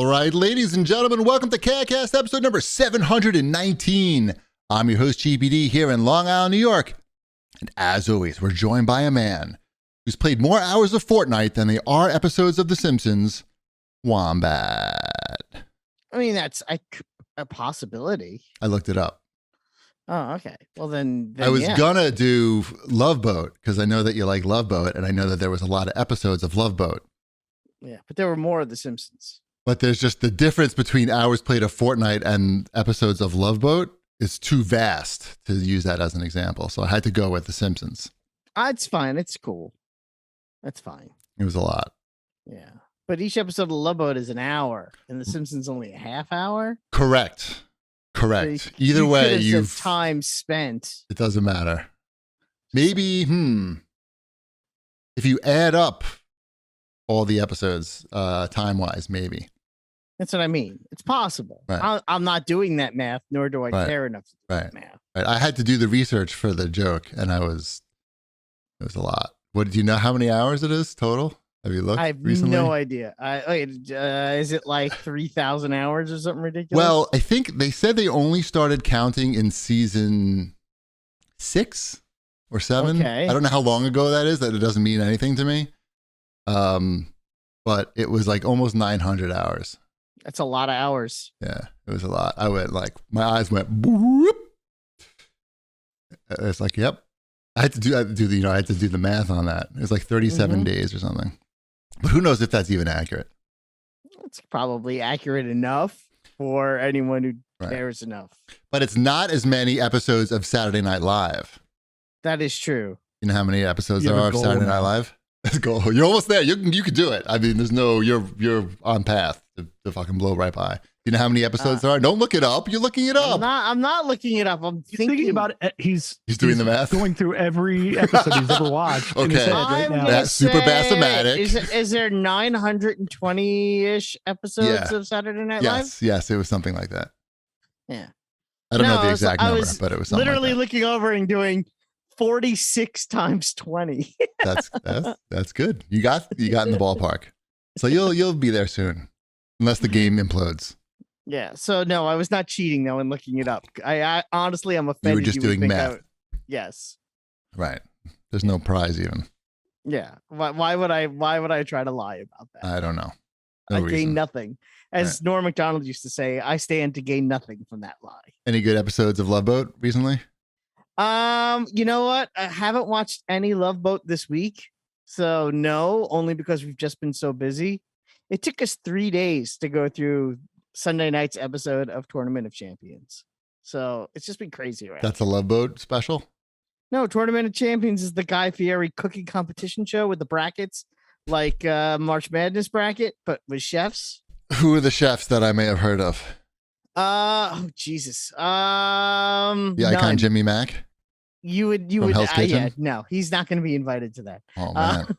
right, ladies and gentlemen, welcome to CAGcast episode number 719. I'm your host, GBD, here in Long Island, New York. And as always, we're joined by a man who's played more hours of Fortnite than there are episodes of The Simpsons, Wombat. I mean, that's a possibility. I looked it up. Oh, okay. Well, then I was yeah. gonna do Love Boat because I know that you like Love Boat, and I know that there was a lot of episodes of Love Boat. Yeah, but there were more of The Simpsons. But there's just the difference between hours played of Fortnite and episodes of Love Boat is too vast to use that as an example. So I had to go with The Simpsons. It's fine. It's cool. That's fine. It was a lot. Yeah. But each episode of Love Boat is an hour, and The Simpsons only a half hour. Correct. So Either way, you've time spent. It doesn't matter. Maybe, if you add up all the episodes time-wise, maybe. That's what I mean. It's possible. Right. I'm not doing that math, nor do I care enough to do that math. Right. I had to do the research for the joke, and it was a lot. What do you know how many hours it is total? Have you looked? I have recently? no idea. Is it like 3,000 hours or something ridiculous? Well, I think they said they only started counting in season 6 or 7. Okay. I don't know how long ago that is. That it doesn't mean anything to me. But it was like almost 900 hours. That's a lot of hours. Yeah, it was a lot. I went like my eyes went. Boop. It's like, yep. I had to do the math on that. It was like 37 days or something. But who knows if that's even accurate? It's probably accurate enough for anyone who cares enough. But it's not as many episodes of Saturday Night Live. That is true. You know how many episodes there are of Saturday Night Live? Let's go. You're almost there. You can do it. I mean, you're on path to fucking blow right by. You know how many episodes there are? Don't look it up. You're looking it up. I'm not looking it up. I'm thinking about it. He's doing the math. Going through every episode he's ever watched. Okay. Right now. That's super bassomatic. Is there 920-ish episodes of Saturday Night Live? Yes, it was something like that. Yeah. I don't know the exact number, but it was something literally like that. looking over and doing 46 times 20. That's good. You got in the ballpark. So you'll be there soon, unless the game implodes. Yeah. So no, I was not cheating though and looking it up. I honestly, I'm offended. You were just doing math. Yes. Right. There's no prize even. Yeah. Why would I try to lie about that? I don't know. I gain nothing. As Norm Macdonald used to say, I stand to gain nothing from that lie. Any good episodes of Love Boat recently? You know what? I haven't watched any Love Boat this week. So no, only because we've just been so busy. It took us 3 days to go through Sunday night's episode of Tournament of Champions. So it's just been crazy, right? That's a Love Boat special? No, Tournament of Champions is the Guy Fieri cooking competition show with the brackets, like March Madness bracket, but with chefs. Who are the chefs that I may have heard of? Oh Jesus. The icon Jimmy Mack? You would Hell's Kitchen? no, he's not going to be invited to that. Oh man.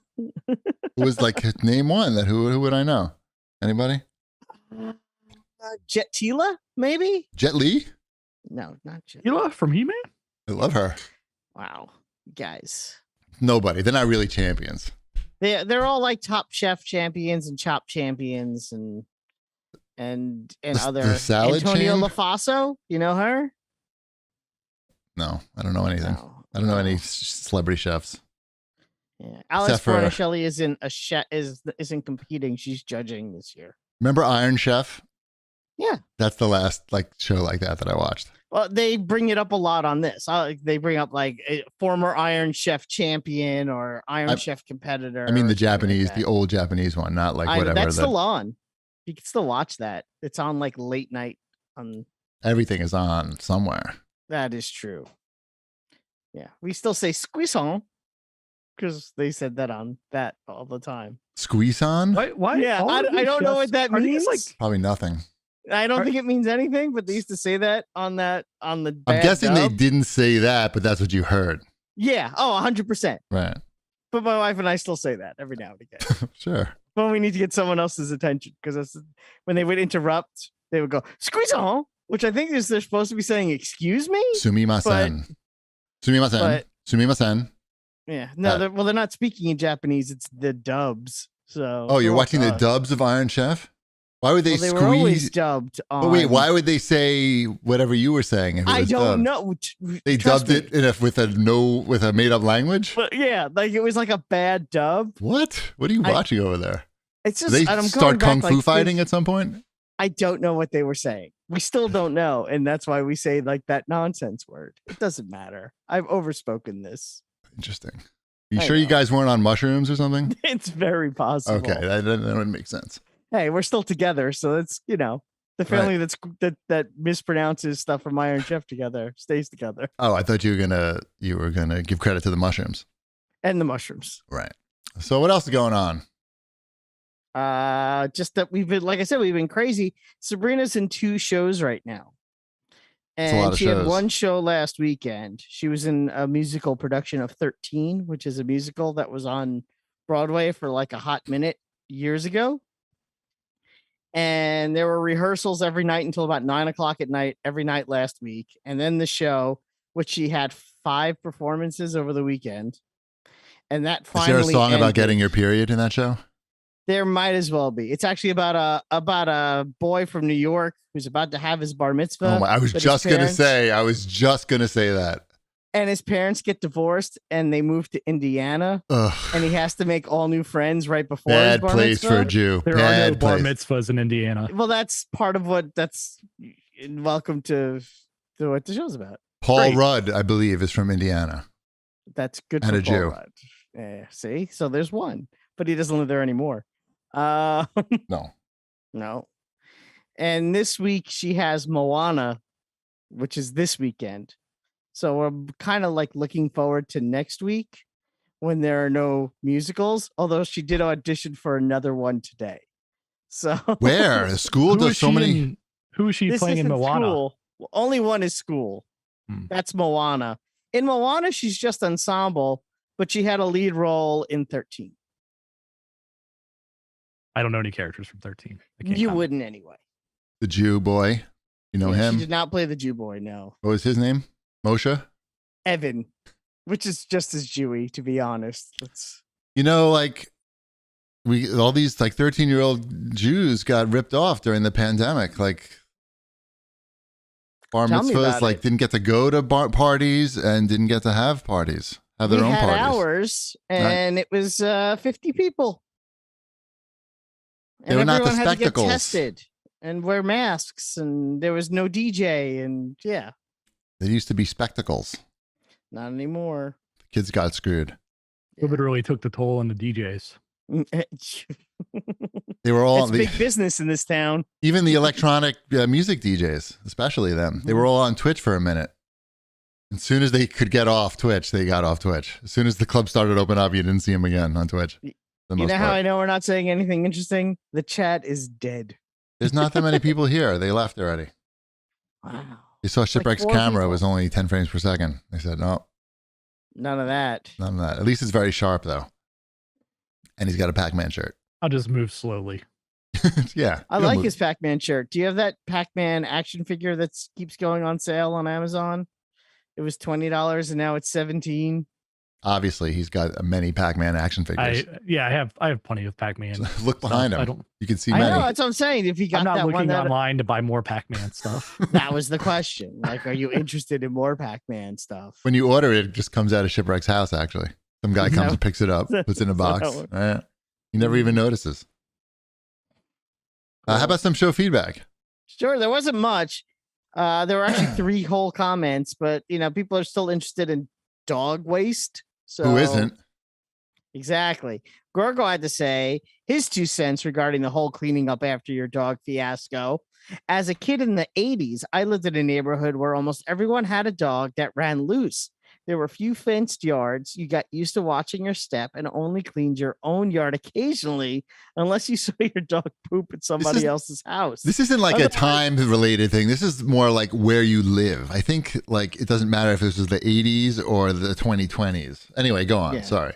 Who was like name one that who would I know? Anybody? Jet Tila, maybe? Jet Li? No, not Jet. Tila from He-Man? I love her. Wow, guys. Nobody. They're not really champions. They're all like Top Chef champions and Chop champions and other. The salad Antonio chain? LaFaso, you know her? No, I don't know anything. No. I don't know any celebrity chefs. Yeah, Alex Except for- Fornicelli isn't competing. She's judging this year. Remember Iron Chef? Yeah. That's the last show like that I watched. Well, they bring it up a lot on this. They bring up like a former Iron Chef champion or Iron Chef competitor. I mean the or something Japanese, like the that. old Japanese one, not like whatever. That's still on. You can still watch that. It's on like late night. Everything is on somewhere. That is true. Yeah, we still say squisson because they said that on that all the time. Squeeze on? Why? Yeah, I don't know what that means. Probably nothing. I don't think it means anything, but they used to say that on the. I'm guessing they didn't say that, but that's what you heard. Yeah. Oh, 100%. Right. But my wife and I still say that every now and again. Sure. But we need to get someone else's attention because when they would interrupt, they would go squisson, which I think is they're supposed to be saying excuse me. Sumimasen. Sumimasen. Sumimasen. Yeah. No, they're not speaking in Japanese. It's the dubs. So. Oh, you're watching the dubs of Iron Chef? Why would they Well, they were always squeeze? dubbed on. But wait, why would they say whatever you were saying? If it I was don't dubbed? know. They Trust dubbed me. it with a made up language. But yeah, like it was like a bad dub. What? What are you I- watching over there? It's Do just they and I'm start going kung back, fu fighting at some point? I don't know what they were saying. We still don't know, and that's why we say like that nonsense word. It doesn't matter. I've overspoken this. Interesting. You I sure you know. guys weren't on mushrooms or something? It's very possible. Okay, that would make sense. Hey, we're still together, so it's the family that mispronounces stuff from Iron Chef together stays together, Oh, I thought you were gonna give credit to the mushrooms. and the mushrooms. Right. So what else is going on? Just that we've been, like I said, we've been crazy. Sabrina's in 2 shows right now. a lot And of she had shows. 1 show last weekend. She was in a musical production of 13, which is a musical that was on Broadway for like a hot minute years ago. And there were rehearsals every night until about 9:00 at night, every night last week. And then the show, which she had 5 performances over the weekend. And that Is finally there a song about ended. getting your period in that show? There might as well be. It's actually about a boy from New York who's about to have his bar mitzvah. Oh my, I was but his just gonna parents- say that. And his parents get divorced and they move to Indiana, Ugh. and he has to make all new friends right before Bad his bar place mitzvah. for a Jew. There are Bad no bar place. mitzvahs in Indiana. Well, that's part of what welcome to what the show's about. Paul Great. Rudd, I believe, is from Indiana. That's good And for a Paul Jew. Rudd. See, so there's one, but he doesn't live there anymore. No. No. And this week she has Moana, which is this weekend. So we're kind of like looking forward to next week when there are no musicals, although she did audition for another one today. So Where? The school does so many. Who is she this playing in isn't Moana? School. Well, only one is School. Hmm. That's Moana. In Moana, she's just ensemble, but she had a lead role in 13. I don't know any characters from 13. I can't You comment. wouldn't anyway. The Jew boy. You know Yeah, him? She did not play the Jew boy, no. What was his name? Moshe? Evan, which is just as Jewy, to be honest. It's You know, like all these like 13-year-old Jews got ripped off during the pandemic. Like bar Tell me mitzvahs, about like it. didn't get to go to parties and didn't get to have parties, have their we own had parties. hours, and it was 50 people. They were not the everyone had to get spectacles. tested and wear masks, and there was no DJ, and yeah, They used to be spectacles. not anymore. The kids got screwed. COVID really took the toll on the DJs. It's They were all big business in this town. even the electronic music DJs, especially them. They were all on Twitch for a minute. As soon as they could get off Twitch, they got off Twitch. As soon as the club started to open up, you didn't see them again on Twitch. For the You most know how part. I know we're not saying anything interesting? The chat is dead. There's not that many people here. They left already. Wow. They saw Shipwreck's 4 camera people. was only 10 frames per second. They said, no, None of that. none of that. At least it's very sharp, though. And he's got a Pac-Man shirt. I'll just move slowly. Yeah. I he'll like move. his Pac-Man shirt. Do you have that Pac-Man action figure that keeps going on sale on Amazon? It was $20 and now it's $17. Obviously, he's got many Pac-Man action figures. I have plenty of Pac-Man. Look behind I him. don't. You can see I know, many. that's what I'm saying. If you got I'm not that one, looking online to buy more Pac-Man stuff. that was the question. Like, are you interested in more Pac-Man stuff? When you order it, it just comes out of Shipwreck's house, actually. Some guy comes No. and picks it up, puts it in a That's not box. how it works. Right? He never even notices. How about some show feedback? Sure, there wasn't much. There were actually 3 whole comments, but people are still interested in dog waste. So Who isn't? Exactly. Gorgo had to say his 2 cents regarding the whole cleaning up after your dog fiasco. As a kid in the 80s, I lived in a neighborhood where almost everyone had a dog that ran loose. There were few fenced yards. You got used to watching your step and only cleaned your own yard occasionally, unless you saw your dog poop at somebody else's house. This isn't like a Otherwise- time-related thing. This is more like where you live. I think like it doesn't matter if this was the 80s or the 2020s. Anyway, go on. Yeah. Sorry.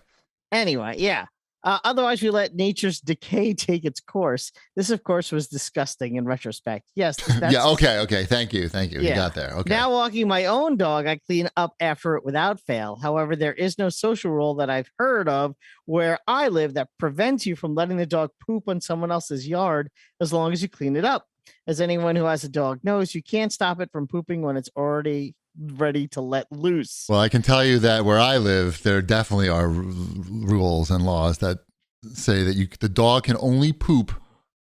Anyway, yeah. Otherwise, we let nature's decay take its course. This, of course, was disgusting in retrospect. Yes. That's, Yeah. Okay. Thank you. You Yeah. got there. Okay. Now walking my own dog, I clean up after it without fail. However, there is no social rule that I've heard of where I live that prevents you from letting the dog poop on someone else's yard as long as you clean it up. As anyone who has a dog knows, you can't stop it from pooping when it's already ready to let loose. Well, I can tell you that where I live, there definitely are rules and laws that say that the dog can only poop.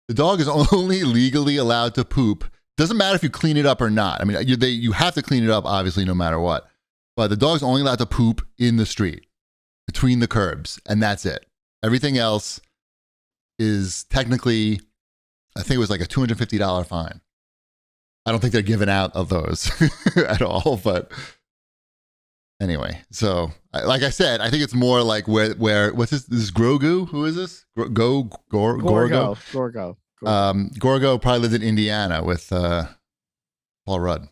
The dog is only legally allowed to poop. Doesn't matter if you clean it up or not. I mean, you have to clean it up, obviously, no matter what. But the dog's only allowed to poop in the street, between the curbs, and that's it. Everything else is technically, I think it was like a $250 fine. I don't think they're giving out of those at all, but anyway. So, like I said, I think it's more like where what's this? This is Grogu. Who is this? Gorgo. Gorgo probably lived in Indiana with Paul Rudd.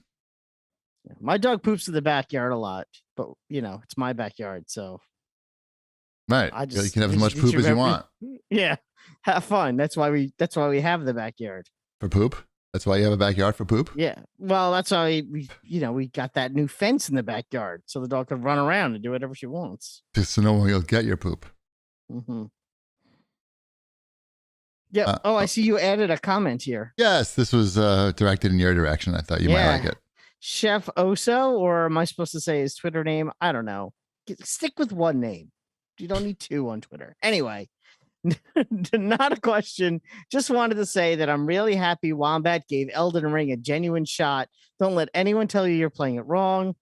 My dog poops in the backyard a lot, but it's my backyard, so right. You can have as much poop as you want. Yeah, have fun. That's why we have the backyard for poop. That's why you have a backyard for poop? Yeah. Well, that's why we got that new fence in the backyard so the dog can run around and do whatever she wants. Just so no one will get your poop. Mm-hmm. Yeah. I see you added a comment here. Yes, this was directed in your direction. I thought you might like it. Chef Oso, or am I supposed to say his Twitter name? I don't know. Stick with one name. You don't need two on Twitter. Anyway. Not a question. Just wanted to say that I'm really happy Wombat gave Elden Ring a genuine shot. Don't let anyone tell you you're playing it wrong.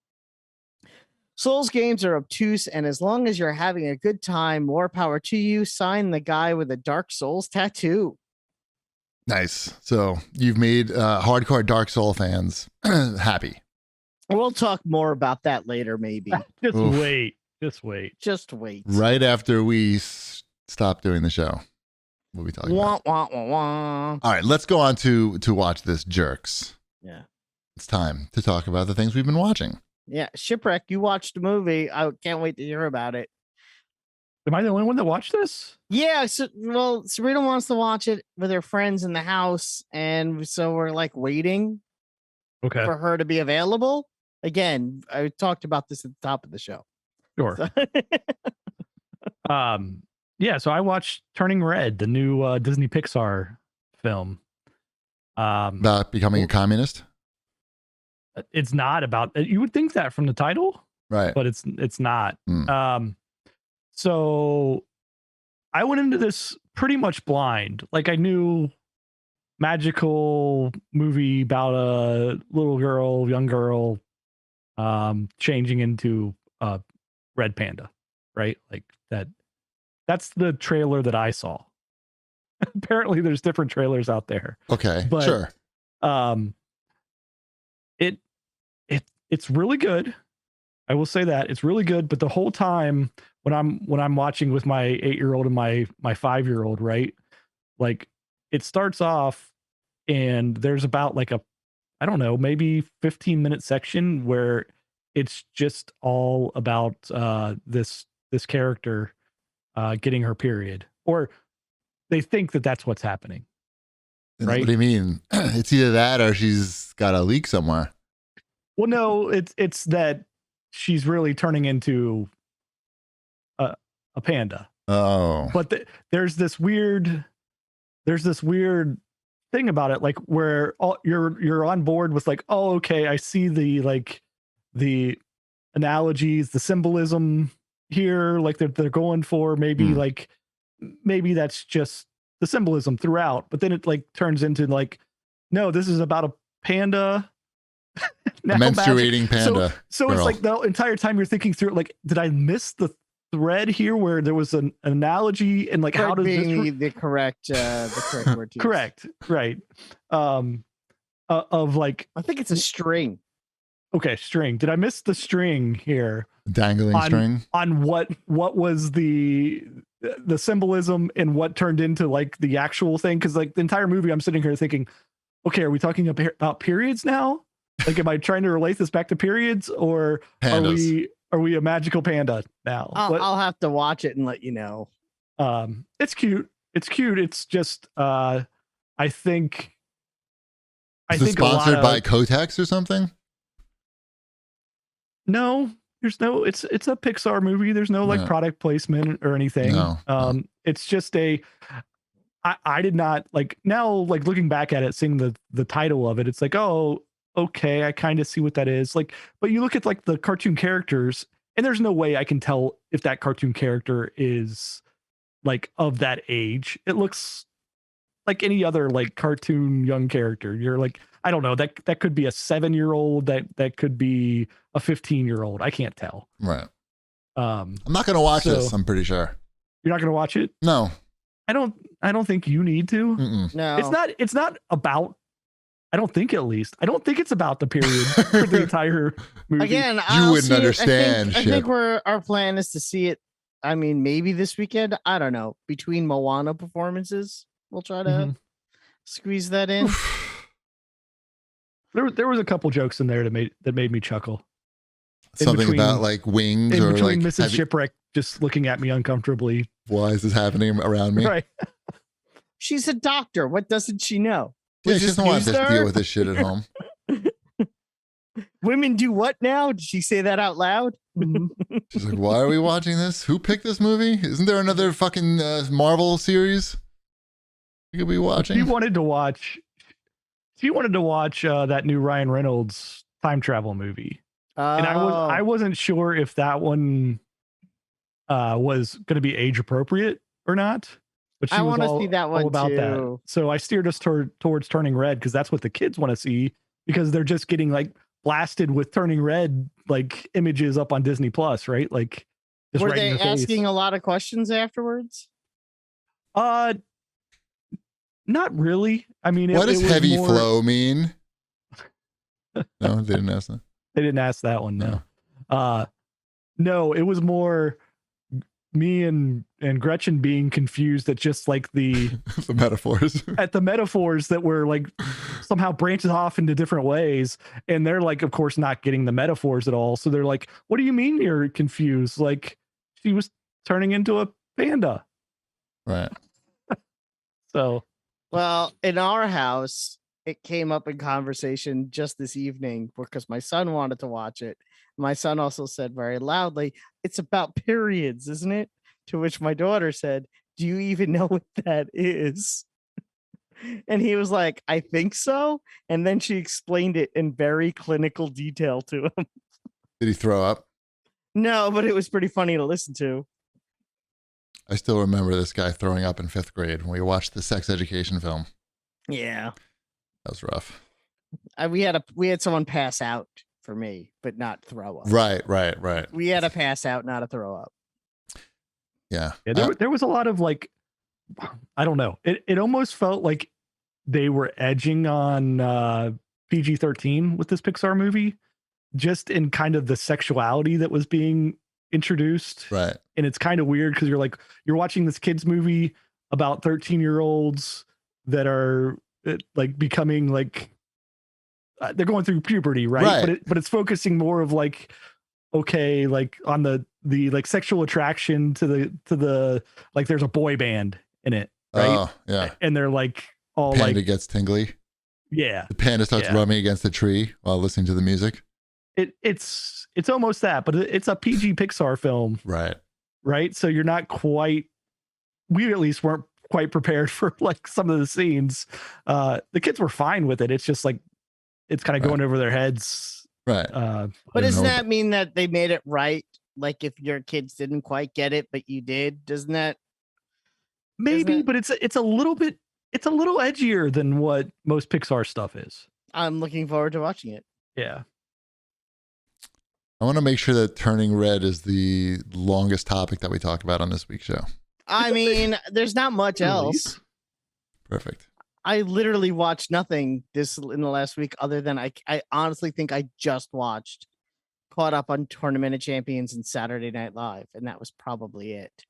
Souls games are obtuse, and as long as you're having a good time, more power to you. Sign the guy with a Dark Souls tattoo. Nice. So you've made hardcore Dark Soul fans happy. We'll talk more about that later, maybe. Just wait. Just wait. Right after we stop doing the show, we'll be talking about. All right, let's go on to watch this, jerks. Yeah, it's time to talk about the things we've been watching. Yeah, Shipwreck, you watched the movie. I can't wait to hear about it. Am I the only one that watched this? Yeah, Sabrina wants to watch it with her friends in the house, and so we're like waiting for her to be available. Again, I talked about this at the top of the show. Sure. Yeah, so I watched Turning Red, the new Disney Pixar film. About becoming a communist? It's not about, you would think that from the title, right? But it's not. So I went into this pretty much blind. Like, I knew magical movie about a young girl, changing into a red panda, right? Like that. That's the trailer that I saw. Apparently there's different trailers out there. Okay, but, sure. It's really good. I will say that it's really good. But the whole time when I'm watching with my 8-year-old and my 5-year-old, right? Like, it starts off and there's about like I don't know, maybe 15-minute section where it's just all about this character getting her period, or they think that that's what's happening. Right? What do you mean? It's either that or she's got a leak somewhere. Well, no, it's that she's really turning into a panda. Oh, but there's this weird thing about it, like where you're on board with like, oh, okay, I see the analogies, the symbolism here, like they're going for maybe that's just the symbolism throughout, but then it like turns into like, no, this is about a panda. A menstruating panda. So it's like the entire time you're thinking through, like, did I miss the thread here where there was an analogy and like how does this the correct word? Correct, right? Of like, I think it's a string. Okay, string. Did I miss the string here? Dangling string on what was the symbolism and what turned into like the actual thing? Because like the entire movie, I'm sitting here thinking, okay, are we talking about periods now? Like, am I trying to relate this back to periods, or are we a magical panda now? I'll have to watch it and let you know. It's cute. It's cute. It's just I think Is it sponsored by Kotex or something? No, there's no. It's a Pixar movie. There's no like product placement or anything. No. It's just a. I did not like now like looking back at it, seeing the title of it. It's like, oh, okay, I kind of see what that is. Like, but you look at like the cartoon characters, and there's no way I can tell if that cartoon character is like of that age. It looks like any other like cartoon young character. You're like, I don't know, that could be a 7-year-old, that could be a 15-year-old. I can't tell. Right. I'm not gonna watch this, I'm pretty sure. You're not gonna watch it? No. I don't think you need to. Mm-mm. No. It's not about, I don't think, at least. I don't think it's about the period for the entire movie. Again, you wouldn't understand. I think our plan is to see it. I mean, maybe this weekend. I don't know. Between Moana performances, we'll try to squeeze that in. There was a couple jokes in there that made me chuckle. Something about like wings or like Mrs. Shipwreck just looking at me uncomfortably. Why is this happening around me? Right. She's a doctor. What doesn't she know? Yeah, she doesn't want to deal with this shit at home. Women do what now? Did she say that out loud? She's like, why are we watching this? Who picked this movie? Isn't there another fucking Marvel series we could be watching? She wanted to watch that new Ryan Reynolds time travel movie. And I wasn't sure if that one was going to be age appropriate or not. But she was all, see that one all about too. That. So I steered us towards Turning Red because that's what the kids want to see, because they're just getting like blasted with Turning Red like images up on Disney Plus, right? Like, just were they asking a lot of questions afterwards? Not really. I mean, what does heavy flow mean? No, they didn't ask that. They didn't ask that one. No. No, it was more me and Gretchen being confused at just like the metaphors at the metaphors that were like somehow branches off into different ways. And they're like, of course, not getting the metaphors at all. So they're like, what do you mean you're confused? Like, she was turning into a panda. Right. So, well, in our house, it came up in conversation just this evening because my son wanted to watch it. My son also said very loudly, it's about periods, isn't it? To which my daughter said, do you even know what that is? And he was like, I think so. And then she explained it in very clinical detail to him. Did he throw up? No, but it was pretty funny to listen to. I still remember this guy throwing up in 5th grade when we watched the sex education film. Yeah. That was rough. We had someone pass out for me, but not throw up. Right. We had a pass out, not a throw up. Yeah. There was a lot of like, I don't know. It almost felt like they were edging on PG-13 with this Pixar movie, just in kind of the sexuality that was being introduced. Right. And it's kind of weird because you're watching this kids movie about 13-year-olds that are like becoming like they're going through puberty, right? But it's focusing more of like, okay, like on the like sexual attraction to the like there's a boy band in it, right? Oh, yeah. And they're like all panda like gets tingly. Yeah. The panda starts rubbing against the tree while listening to the music. It's almost that, but it's a PG Pixar film. Right. So you're not quite, we at least weren't quite prepared for like some of the scenes. The kids were fine with it. It's just like, it's kind of going over their heads. Right. But doesn't that mean that they made it right? Like if your kids didn't quite get it, but you did, doesn't that? Maybe, but it's a little bit, it's a little edgier than what most Pixar stuff is. I'm looking forward to watching it. Yeah. I want to make sure that Turning Red is the longest topic that we talk about on this week's show. I mean, there's not much else. Perfect. I literally watched nothing in the last week other than I honestly think I just caught up on Tournament of Champions and Saturday Night Live, and that was probably it.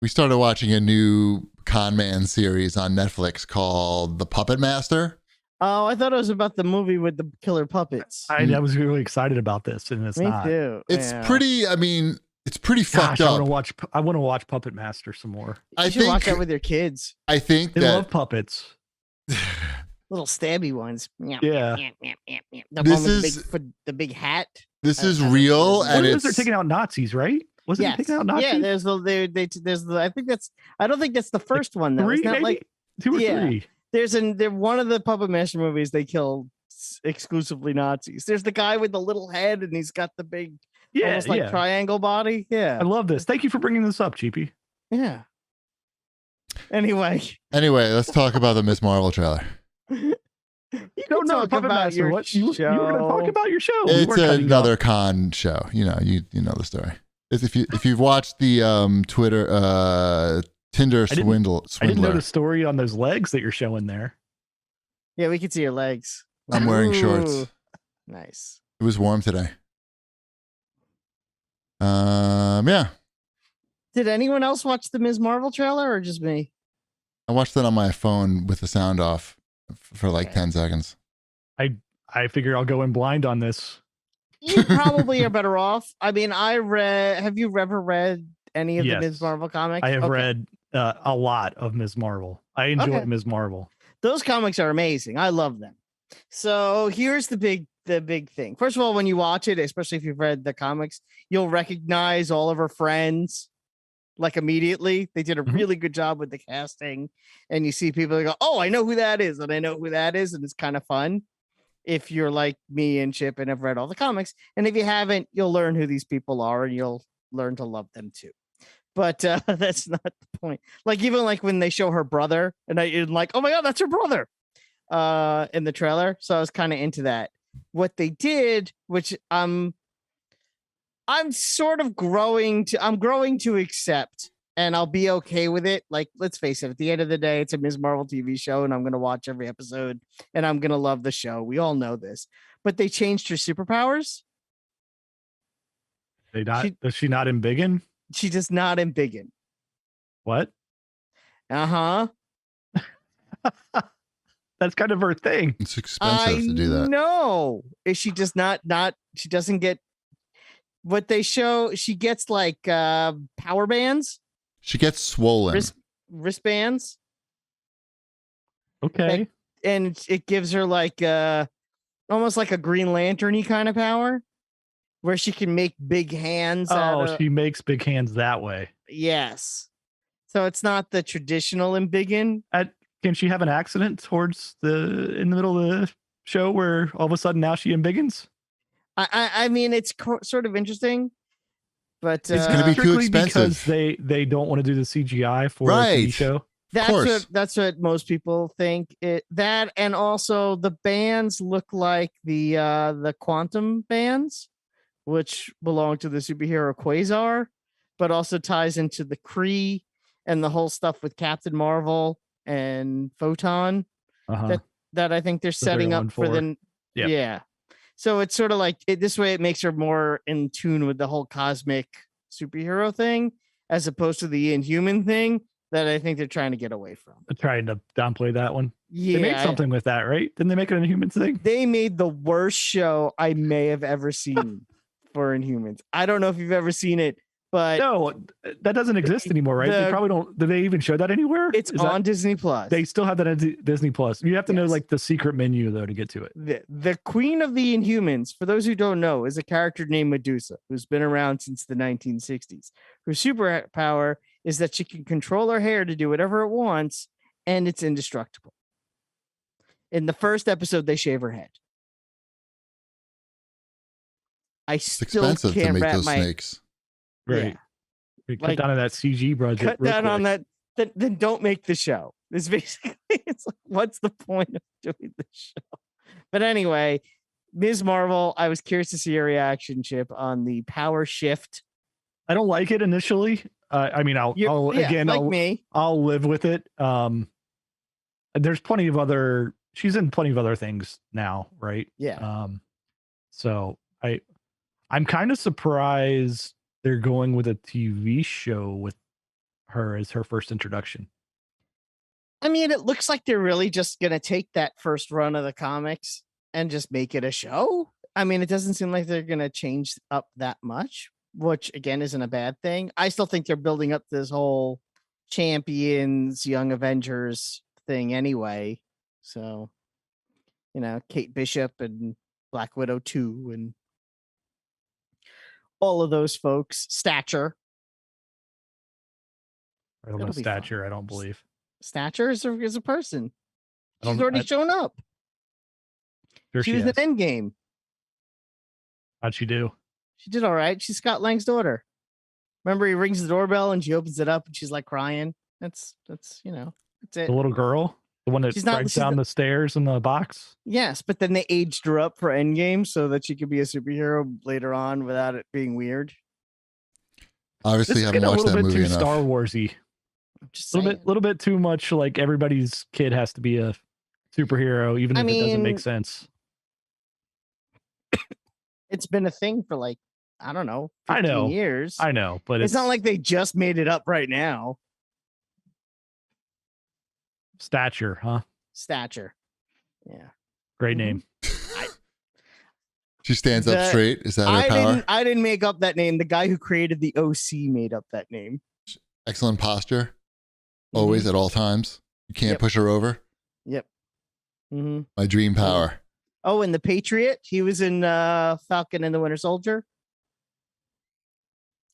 We started watching a new con man series on Netflix called The Puppet Master. Oh, I thought it was about the movie with the killer puppets. I was really excited about this, and it's Me not. too. It's pretty, I mean, It's pretty fucked Gosh, up. I want to watch Puppet Master some more. You should watch that with your kids. I think They love puppets. Little stabby ones. Yeah. The This one with is- the big hat. this I is don't real, know. and They're it's taking out Nazis, right? Was it taking out Nazis? Yeah, there's the I think that's I don't think that's the first one though. Three, It's not maybe? like 2 or Yeah. 3. there's one of the Puppet Master movies they kill exclusively Nazis. There's the guy with the little head and he's got the big almost like triangle body. Yeah. I love this. Thank you for bringing this up, Cheapy. Yeah. Anyway, let's talk about the Ms. Marvel trailer. you No, can no, talk Puppet about Master. your What you were going to talk show. about your show? We It's weren't cutting you another off. con show. You know the story. It's if you've watched the Twitter Tinder I didn't know swindler. the story on those legs that you're showing there. Yeah, we can see your legs. I'm wearing shorts. Ooh, nice. It was warm today. Yeah. Did anyone else watch the Ms. Marvel trailer or just me? I watched it on my phone with the sound off for like Okay. 10 seconds. I figure I'll go in blind on this. You probably are better off. I mean, have you ever read any of Yes. the Ms. Marvel comics? I have Okay. read a lot of Ms. Marvel. I enjoy Okay. Ms. Marvel. Those comics are amazing. I love them. So here's the big thing. First of all, when you watch it, especially if you've read the comics, you'll recognize all of her friends like immediately. They did a Mhm. really good job with the casting, and you see people that go, "Oh, I know who that is," and I know who that is, and it's kind of fun. If you're like me and Chip and have read all the comics, and if you haven't, you'll learn who these people are, and you'll learn to love them too. But that's not the point. Like even like when they show her brother, and I'm like, oh my god, that's her brother, in the trailer. So I was kind of into that. What they did, which I'm sort of growing to accept, and I'll be okay with it. Like, let's face it, at the end of the day, it's a Ms. Marvel TV show, and I'm gonna watch every episode, and I'm gonna love the show. We all know this, but they changed her superpowers. Is she not in Biggin? She does not embiggen. What? Uh-huh. That's kind of her thing. It's expensive to do that. No, she does not. She doesn't get what they show. She gets like power bands, She gets swollen. wristbands, Okay. and it gives her like almost like a Green Lantern-y kind of power, where she can make big hands. She makes big hands that way. Yes. So it's not the traditional embiggen. Can she have an accident in the middle of the show where all of a sudden now she embiggens? I mean, it's sort of interesting, but It's gonna be too strictly expensive. because they don't want to do the CGI for a Right. TV show. course. that's what most people think. That and also the bands look like the quantum bands, which belong to the superhero Quasar, but also ties into the Kree and the whole stuff with Captain Marvel and Photon. Uh-huh. That I think they're setting they're up going for for. the Yep. yeah. So it's sort of like this way it makes her more in tune with the whole cosmic superhero thing as opposed to the Inhuman thing that I think they're trying to get away from. I'm trying to downplay that one. Yeah, They made something with that, right? Didn't they make it an Inhuman thing? they made the worst show I may have ever seen for Inhumans. I don't know if you've ever seen it, but No, that doesn't exist anymore, right? They the- probably don't. Do they even show that anywhere? it's Is on Disney Plus. They still have that on Disney Plus. You have to know Yes. like the secret menu though to get to it. The Queen of the Inhumans, for those who don't know, is a character named Medusa, who's been around since the 1960s. Her superpower is that she can control her hair to do whatever it wants, and it's indestructible. In the first episode, they shave her head. I It's still expensive to can't make wrap those my snakes. Right. You cut Like, down on that CG budget. cut real down on quick. that. Then don't make the show. It's basically it's like, what's the point of doing the show? But anyway, Ms. Marvel, I was curious to see your reaction, Chip, on the power shift. I don't like it initially. I mean, I'll me. I'll live with it. There's plenty of other. She's in plenty of other things now, right? Yeah. So I'm kind of surprised they're going with a TV show with her as her first introduction. I mean, it looks like they're really just gonna take that first run of the comics and just make it a show. I mean, it doesn't seem like they're gonna change up that much. which again isn't a bad thing. I still think they're building up this whole Champions, Young Avengers thing anyway. So, Kate Bishop and Black Widow 2 and all of those folks. Stature. I don't know Stature, I don't believe. Stature is a person. I don't- She's already shown up. Sure She was in has. Endgame. How'd she do? She did all right. She's Scott Lang's daughter. Remember, he rings the doorbell and she opens it up and she's like crying. That's that's it. The little girl? The one that She's not- drags she's down not- the stairs in the box? Yes, but then they aged her up for Endgame so that she could be a superhero later on without it being weird. Obviously, This is haven't getting a watched little that bit movie too enough. Star Warsy. I'm just A saying. little bit too much like everybody's kid has to be a superhero, even I if it doesn't mean, make sense. It's been a thing for like, I don't know, 15 I know. years. I know, but It's not like they just made it up right now. Stature, huh? Stature. Yeah. Great Mhm. name. She stands up The- straight. Is that her power? I didn't make up that name. The guy who created the OC made up that name. Excellent posture. Always at all times. You can't Yep. push her over. Yep. Mm-hmm. My dream power. Oh, and the Patriot. He was in Falcon and the Winter Soldier.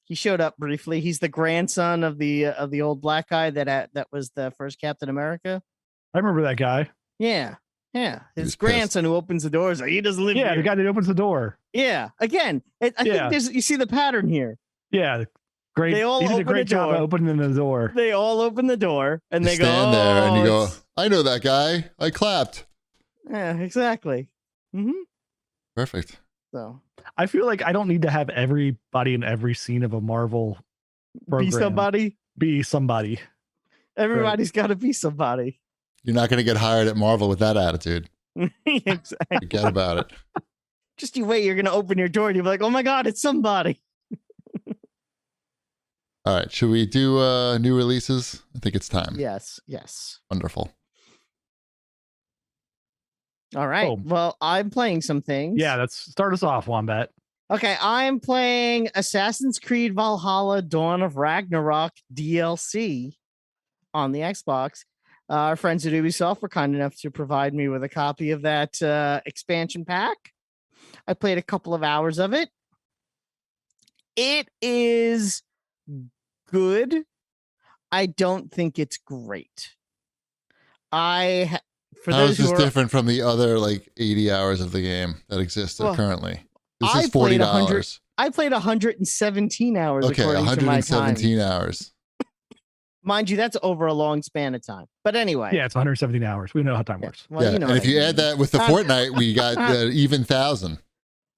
He showed up briefly. He's the grandson of the old black guy that was the first Captain America. I remember that guy. Yeah. Yeah. He was His pissed. grandson who opens the doors. Like, he doesn't live Yeah, here. the guy that opens the door. Yeah. Again, I Yeah. think you see the pattern here. Yeah, great. They all He did a open great the job of door. opening the door. They all open the door and You they go, stand there and you go, it's- I know that guy. I clapped. Yeah, exactly. Mm-hmm. Perfect. So I feel like I don't need to have everybody in every scene of a Marvel program be somebody. be somebody. Everybody's got to be somebody. You're not going to get hired at Marvel with that attitude. Exactly. Forget about it. Just you wait. You're gonna open your door and you'll be like, "Oh my god, it's somebody." All right. Should we do new releases? I think it's time. Yes. Yes. Wonderful. All right. Oh. Well, I'm playing some things. Yeah, let's start us off, Wombat. Okay. I'm playing Assassin's Creed Valhalla: Dawn of Ragnarok DLC on the Xbox. Our friends at Ubisoft were kind enough to provide me with a copy of that expansion pack. I played a couple of hours of it. It is good. I don't think it's great. For How those is who this are, different from the other like 80 hours of the game that exists Well, currently? This I is played $40. I played 117 hours Okay, according to my time. 117 hours. Mind you, that's over a long span of time. But anyway. Yeah, it's 117 hours. We know how time Yeah, works. well, yeah, you know and what if I you mean. add that with the Fortnite, we got even 1,000.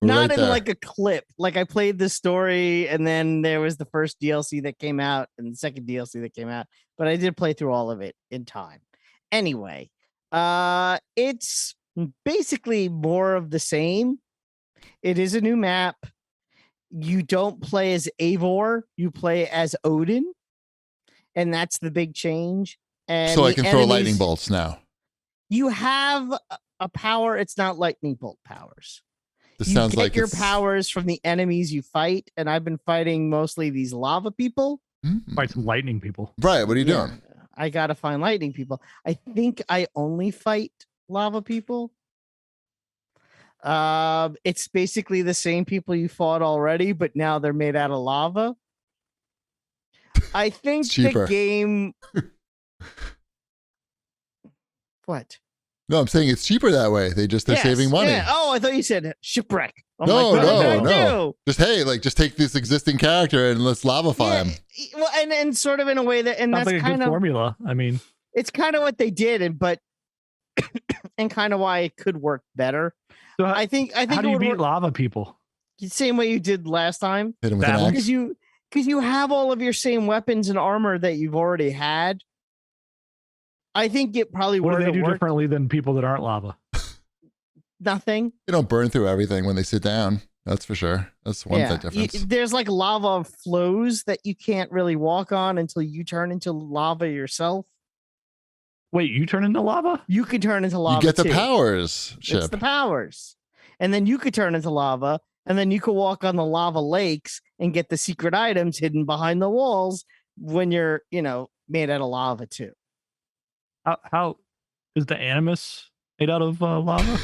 We're Not right in there. like a clip. Like I played the story and then there was the first DLC that came out and the second DLC that came out. But I did play through all of it in time. Anyway, it's basically more of the same. It is a new map. You don't play as Eivor, you play as Odin. And that's the big change. And So I the can throw lightning enemies- bolts now. You have a power. It's not lightning bolt powers. This You sounds get like your it's powers from the enemies you fight, and I've been fighting mostly these lava people. Fight some lightning people. Right. What are you Yeah, doing? I gotta find lightning people. I think I only fight lava people. It's basically the same people you fought already, but now they're made out of lava. I think It's the cheaper. game. What? No, I'm saying it's cheaper that way. They're Yes, saving money. yeah. Oh, I thought you said shipwreck. I'm No, like, what no, did I no. do? Just take this existing character and let's lavify him. Well, and sort of in a way that, and Sounds that's like a kind good of formula. I mean, it's kind of what they did, and but and kind of why it could work better. so I think how it do you would beat work lava people? the same way you did last time, Hit him with That an one? axe. because you have all of your same weapons and armor that you've already had. I think it probably What do would they do work. differently than people that aren't lava? Nothing. They don't burn through everything when they sit down. That's for sure. That's one Yeah, difference. there's like lava flows that you can't really walk on until you turn into lava yourself. Wait, you turn into lava? You can turn into lava. You get the too. powers, It's Chip. the powers. And then you could turn into lava. And then you can walk on the lava lakes and get the secret items hidden behind the walls when you're, made out of lava too. How is the Animus made out of lava?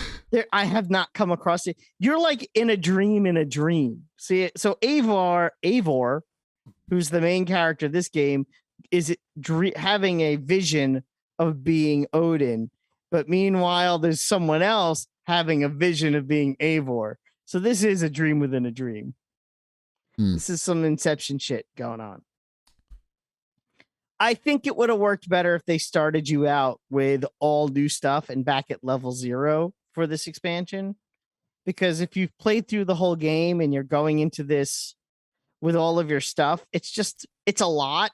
I have not come across it. You're like in a dream. See, so Eivor, who's the main character of this game, is having a vision of being Odin, but meanwhile, there's someone else having a vision of being Eivor. So this is a dream within a dream. This is some Inception shit going on. I think it would have worked better if they started you out with all new stuff and back at level 0 for this expansion. Because if you've played through the whole game and you're going into this with all of your stuff, it's a lot.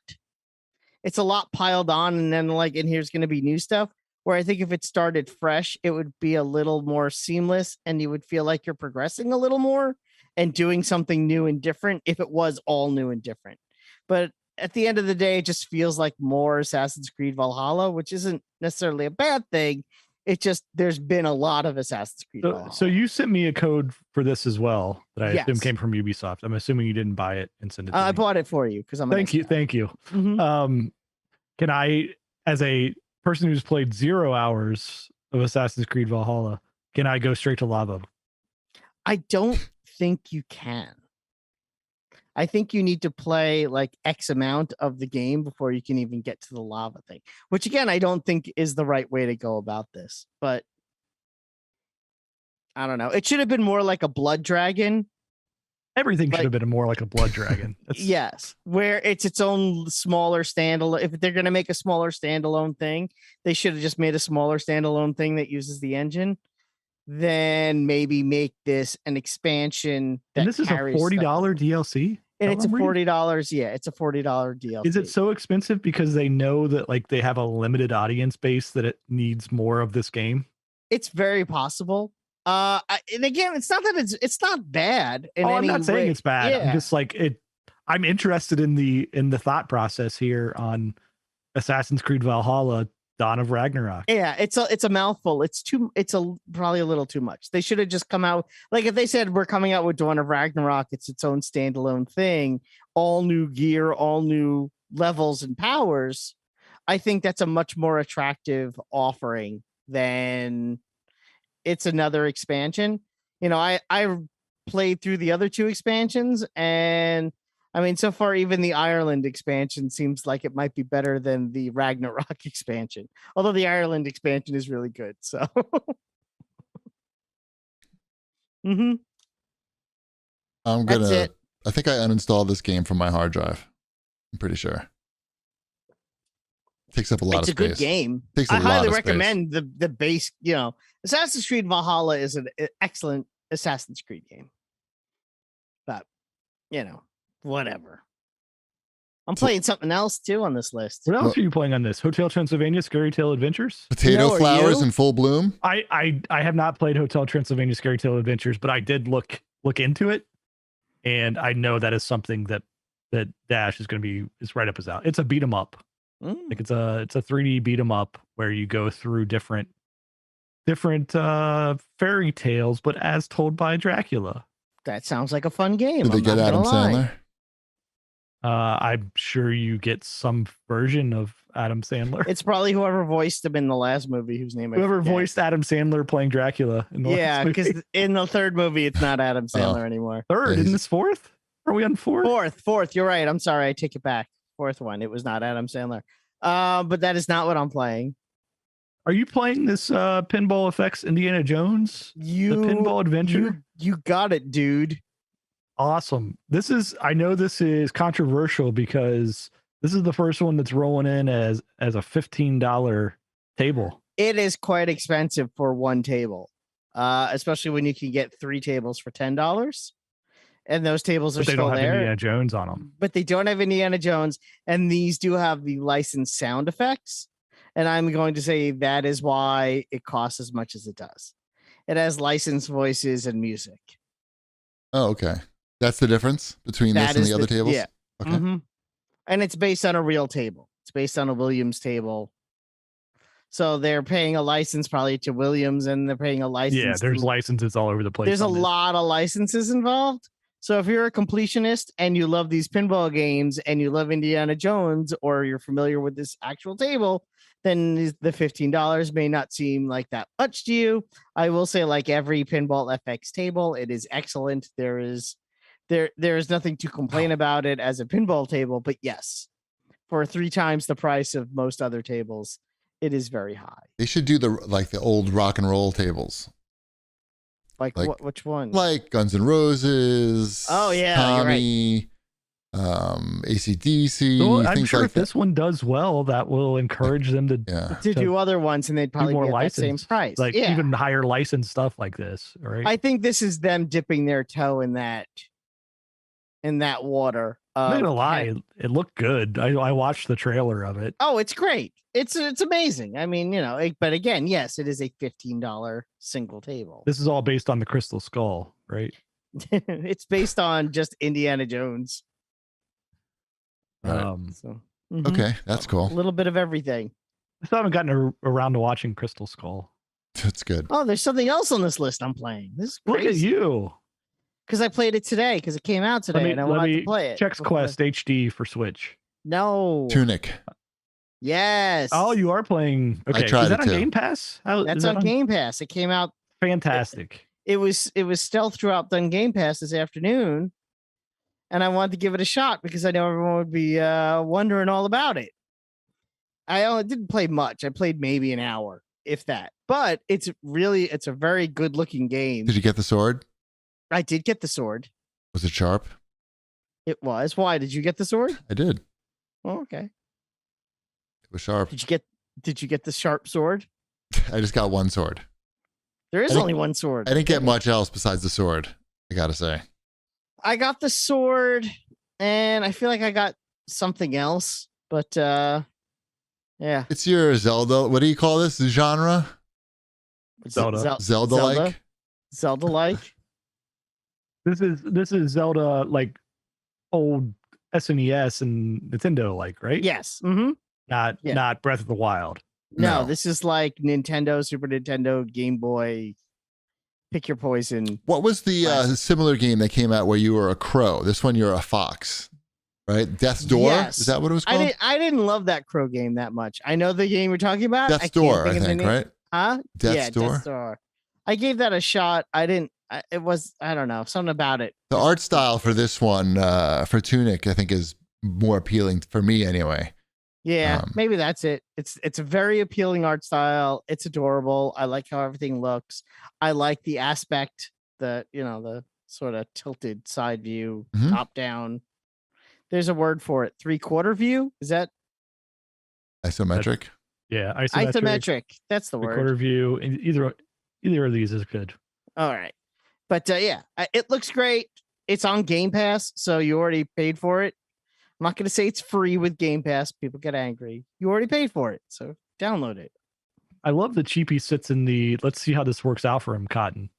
It's a lot piled on, and then and here's going to be new stuff. Where I think if it started fresh, it would be a little more seamless and you would feel like you're progressing a little more and doing something new and different if it was all new and different. But at the end of the day, it just feels like more Assassin's Creed Valhalla, which isn't necessarily a bad thing. It just, there's been a lot of Assassin's Creed Valhalla. So you sent me a code for this as well that I assume came from Ubisoft. I'm assuming you didn't buy it and send it to me. I bought it for you because I'm Thank you. Mm-hmm. Can I, as a person who's played 0 hours of Assassin's Creed Valhalla, can I go straight to lava? I don't think you can. I think you need to play like X amount of the game before you can even get to the lava thing, which again, I don't think is the right way to go about this, but I don't know. It should have been more like a blood dragon. Everything should have been more like a blood dragon. Yes, where it's its own smaller standalone. If they're going to make a smaller standalone thing, they should have just made a smaller standalone thing that uses the engine. Then maybe make this an expansion. And this is a $40 DLC? And it's a $40. Yeah, it's a $40 DLC. Is it so expensive because they know that they have a limited audience base that it needs more of this game? It's very possible. And again, it's not that it's not bad. I'm not saying it's bad. Yeah. I'm just I'm interested in the thought process here on Assassin's Creed Valhalla, Dawn of Ragnarok. Yeah, it's a mouthful. It's probably a little too much. They should have just come out if they said we're coming out with Dawn of Ragnarok, it's its own standalone thing, all new gear, all new levels and powers. I think that's a much more attractive offering than it's another expansion. I played through the other 2 expansions, and I mean, so far, even the Ireland expansion seems like it might be better than the Ragnarok expansion. Although the Ireland expansion is really good. So, I think I uninstalled this game from my hard drive. I'm pretty sure. Takes up a lot of space. It's a good game. I highly recommend the base. Assassin's Creed Valhalla is an excellent Assassin's Creed game. But, whatever. I'm playing something else too on this list. What else are you playing on this? Hotel Transylvania Scary Tale Adventures? Potato Flowers in full bloom? I have not played Hotel Transylvania Scary Tale Adventures, but I did look into it, and I know that is something that Dash is right up his alley. It's a beat 'em up. It's a 3D beat 'em up where you go through different fairy tales, but as told by Dracula. That sounds like a fun game. Did they get Adam Sandler? I'm sure you get some version of Adam Sandler. It's probably whoever voiced him in the last movie, whose name whoever voiced Adam Sandler playing Dracula. Because in the third movie, it's not Adam Sandler anymore. Third, isn't this fourth? Are we on fourth? Fourth. You're right. I'm sorry. I take it back. Fourth one. It was not Adam Sandler. But that is not what I'm playing. Are you playing this Pinball Effects Indiana Jones? The Pinball Adventure? You got it, dude. Awesome. I know this is controversial because this is the first one that's rolling in as a $15 table. It is quite expensive for one table, especially when you can get 3 tables for $10. And those tables are still there. They don't have Indiana Jones on them. But they don't have Indiana Jones. And these do have the licensed sound effects. And I'm going to say that is why it costs as much as it does. It has licensed voices and music. Oh, okay. That's the difference between this and the other tables? Yeah. Okay. Mm-hmm. And it's based on a real table. It's based on a Williams table. So they're paying a license probably to Williams, and they're paying a license. Yeah, there's to, licenses all over the place. there's a on this. lot of licenses involved. So if you're a completionist and you love these pinball games and you love Indiana Jones, or you're familiar with this actual table, then the $15 may not seem like that much to you. I will say, like every Pinball FX table, it is excellent. There is nothing to complain about it as a pinball table, but yes, for 3 times the price of most other tables, it is very high. They should do the old rock and roll tables. Like Like- what? Which one? Like Guns N' Roses. Oh, yeah, Tommy, AC/DC. Well, I'm things sure like if that. this one does well, that will encourage them to Yeah. to do other ones, and they'd do probably more be at that same license, price. like yeah. even higher license stuff like this, right? I think this is them dipping their toe in that water. I'm not of gonna lie, it looked good. I watched the trailer of it. Oh, it's great. It's amazing. I mean, but again, yes, it is a $15 single table. This is all based on the Crystal Skull, right? It's based on just Indiana Jones. Right. So mhm. Okay, that's a cool. little bit of everything. I still haven't gotten around to watching Crystal Skull. That's good. Oh, there's something else on this list I'm playing. This is Look at crazy. you. Because I played it today because it came out today and I wanted to play it. Chex before- Quest HD for Switch. No. Tunic. Yes. Oh, you are playing. Okay, tried is that it on too. Game Pass? That's is that on Game Pass. It came out. Fantastic. It was stealth dropped on Game Pass this afternoon, and I wanted to give it a shot because I know everyone would be wondering all about it. I only didn't play much. I played maybe an hour, if that. But it's a very good looking game. Did you get the sword? I did get the sword. Was it sharp? It was. Why did you get the sword? I did. Oh, okay. It was sharp. Did you get the sharp sword? I just got one sword. There is I didn't- only one sword. I didn't get much else besides the sword, I gotta say. I got the sword, and I feel like I got something else, but yeah. It's your Zelda. What do you call this genre? Zelda. Zelda-like? Zelda-like. This is Zelda like old SNES and Nintendo like, right? Yes. Mm-hmm. Not Breath of the Wild. No, No. this is like Nintendo, Super Nintendo, Game Boy. Pick your poison. What was the similar game that came out where you were a crow? This one you're a fox, right? Death's Door? Yes. Is that what it was called? I didn't love that crow game that much. I know the game you're talking about. Death's can't Door, I of the think, name. right? Huh? Death's Door? Death's Door. I gave that a shot. I didn't. It was, I don't know, something about it. The art style for this one, for Tunic, I think is more appealing for me anyway. Yeah, Um, maybe that's it. It's a very appealing art style. It's adorable. I like how everything looks. I like the aspect, the sort of tilted side view, Mhm. top down. There's a word for it. 3/4 view. Is that Isometric. Yeah, isometric? That's the word. Quarter view. And either of these is good. All right. But it looks great. It's on Game Pass, so you already paid for it. I'm not going to say it's free with Game Pass. People get angry. You already paid for it, so download it. I love the cheapie sits in the let's see how this works out for him cotton.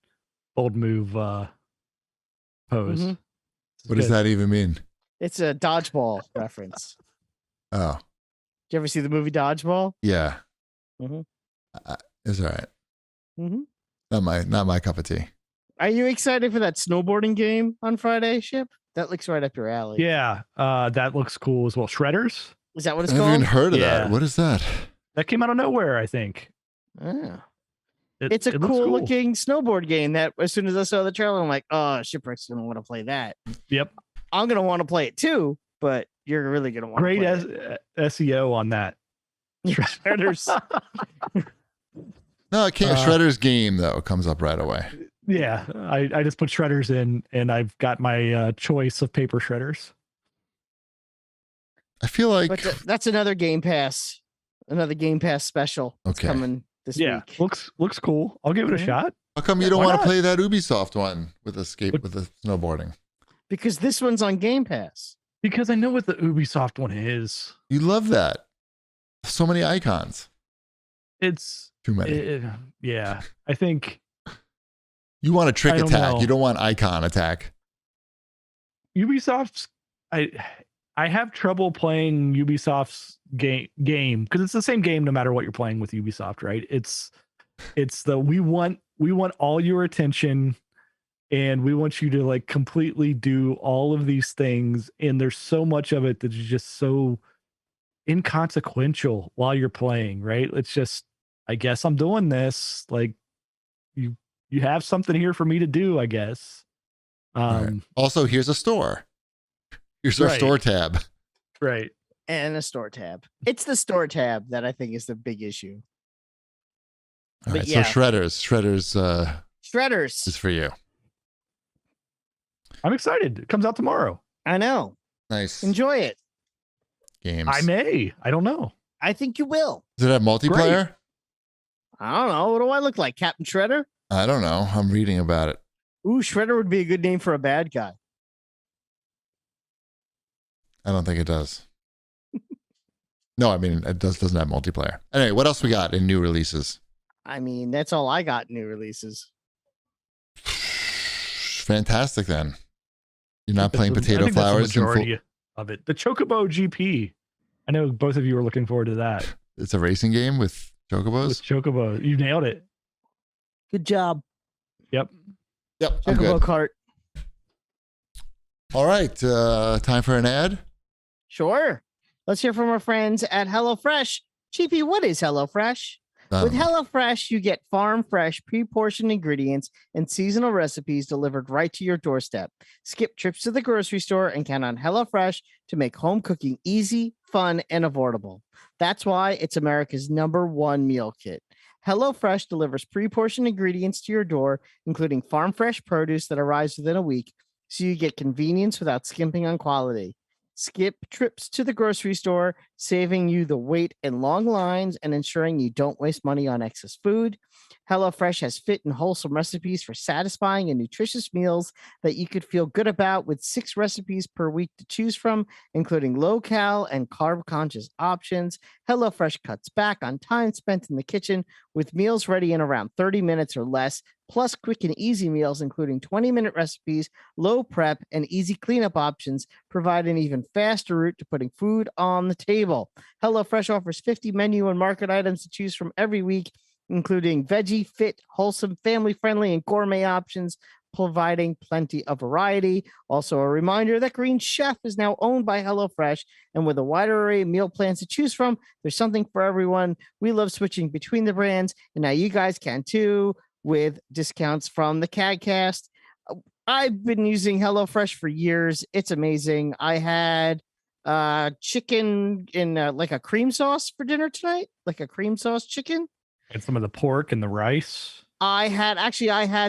Bold move pose. Mhm. What does that even mean? It's a dodgeball reference. Oh, Did you ever see the movie Dodgeball? yeah. Mhm. It's all right. Mm-hmm. Not my cup of tea. Are you excited for that snowboarding game on Friday, Ship? That looks right up your alley. Yeah, that looks cool as well. Shredders? Is that what I it's never called? even heard of Yeah. that. What is that? That came out of nowhere, I think. Ah. It- It's a it looks cool looking snowboard game that as soon as I saw the trailer, I'm like, oh, Shipwreck's going to want to play that. Yep. I'm going to want to play it too, but you're really going to want Great to play SEO on that. it. Shredders. No, it can't. Shredder's game though comes up right away. Yeah, I just put shredders in, and I've got my choice of paper shredders. I feel like But that's another Game Pass special. That's Okay. coming this Yeah, week. looks cool. I'll give it a Mhm. shot. how come you don't why want to not? play that Ubisoft one with the snowboarding? Because this one's on Game Pass. Because I know what the Ubisoft one is. You love that. So many icons. It's Too many. yeah. I think You want a trick I don't attack. know. You don't want icon attack. Ubisoft's I have trouble playing Ubisoft's game because it's the same game no matter what you're playing with Ubisoft, right? It's the we want all your attention, and we want you to like completely do all of these things, and there's so much of it that is just so inconsequential while you're playing, right? It's just, I guess I'm doing this. Like you have something here for me to do, I guess. Right. Also, here's a store. Here's our Right. store tab. Right. And a store tab. It's the store tab that I think is the big issue. All But right, yeah. so Shredders Shredders. is for you. I'm excited. It comes out tomorrow. I know. Nice. Enjoy it. Games. I may. I don't know. I think you will. Does it have multiplayer? I don't know. What do I look like? Captain Shredder? I don't know. I'm reading about it. Ooh, Shredder would be a good name for a bad guy. I don't think it does. No, I mean, it doesn't have multiplayer. Anyway, what else we got in new releases? I mean, that's all I got new releases. Fantastic, then. You're not playing I Potato think that's the Flowers? majority of it. The Chocobo GP. I know both of you are looking forward to that. It's a racing game with chocobos? With Chocobo. You nailed it. Good job. Yep. Yep, I'm Chocobo good. Cart. All right, time for an ad? Sure. Let's hear from our friends at HelloFresh. Cheapy, what is HelloFresh? With HelloFresh, you get farm fresh, pre-portioned ingredients and seasonal recipes delivered right to your doorstep. Skip trips to the grocery store and count on HelloFresh to make home cooking easy, fun, and affordable. That's why it's America's #1 meal kit. HelloFresh delivers pre-portioned ingredients to your door, including farm fresh produce that arrives within a week, so you get convenience without skimping on quality. Skip trips to the grocery store, saving you the wait and long lines and ensuring you don't waste money on excess food. HelloFresh has fit and wholesome recipes for satisfying and nutritious meals that you could feel good about, with 6 recipes per week to choose from, including low-cal and carb-conscious options. HelloFresh cuts back on time spent in the kitchen, with meals ready in around 30 minutes or less, plus quick and easy meals, including 20-minute recipes, low prep, and easy cleanup options, provide an even faster route to putting food on the table. HelloFresh offers 50 menu and market items to choose from every week, including veggie, fit, wholesome, family-friendly, and gourmet options, providing plenty of variety. Also, a reminder that Green Chef is now owned by HelloFresh, and with a wider array of meal plans to choose from, there's something for everyone. We love switching between the brands, and now you guys can too, with discounts from the CAGcast. I've been using HelloFresh for years. It's amazing. I had chicken in like a cream sauce for dinner tonight, like a cream sauce chicken. And some of the pork and the rice. I had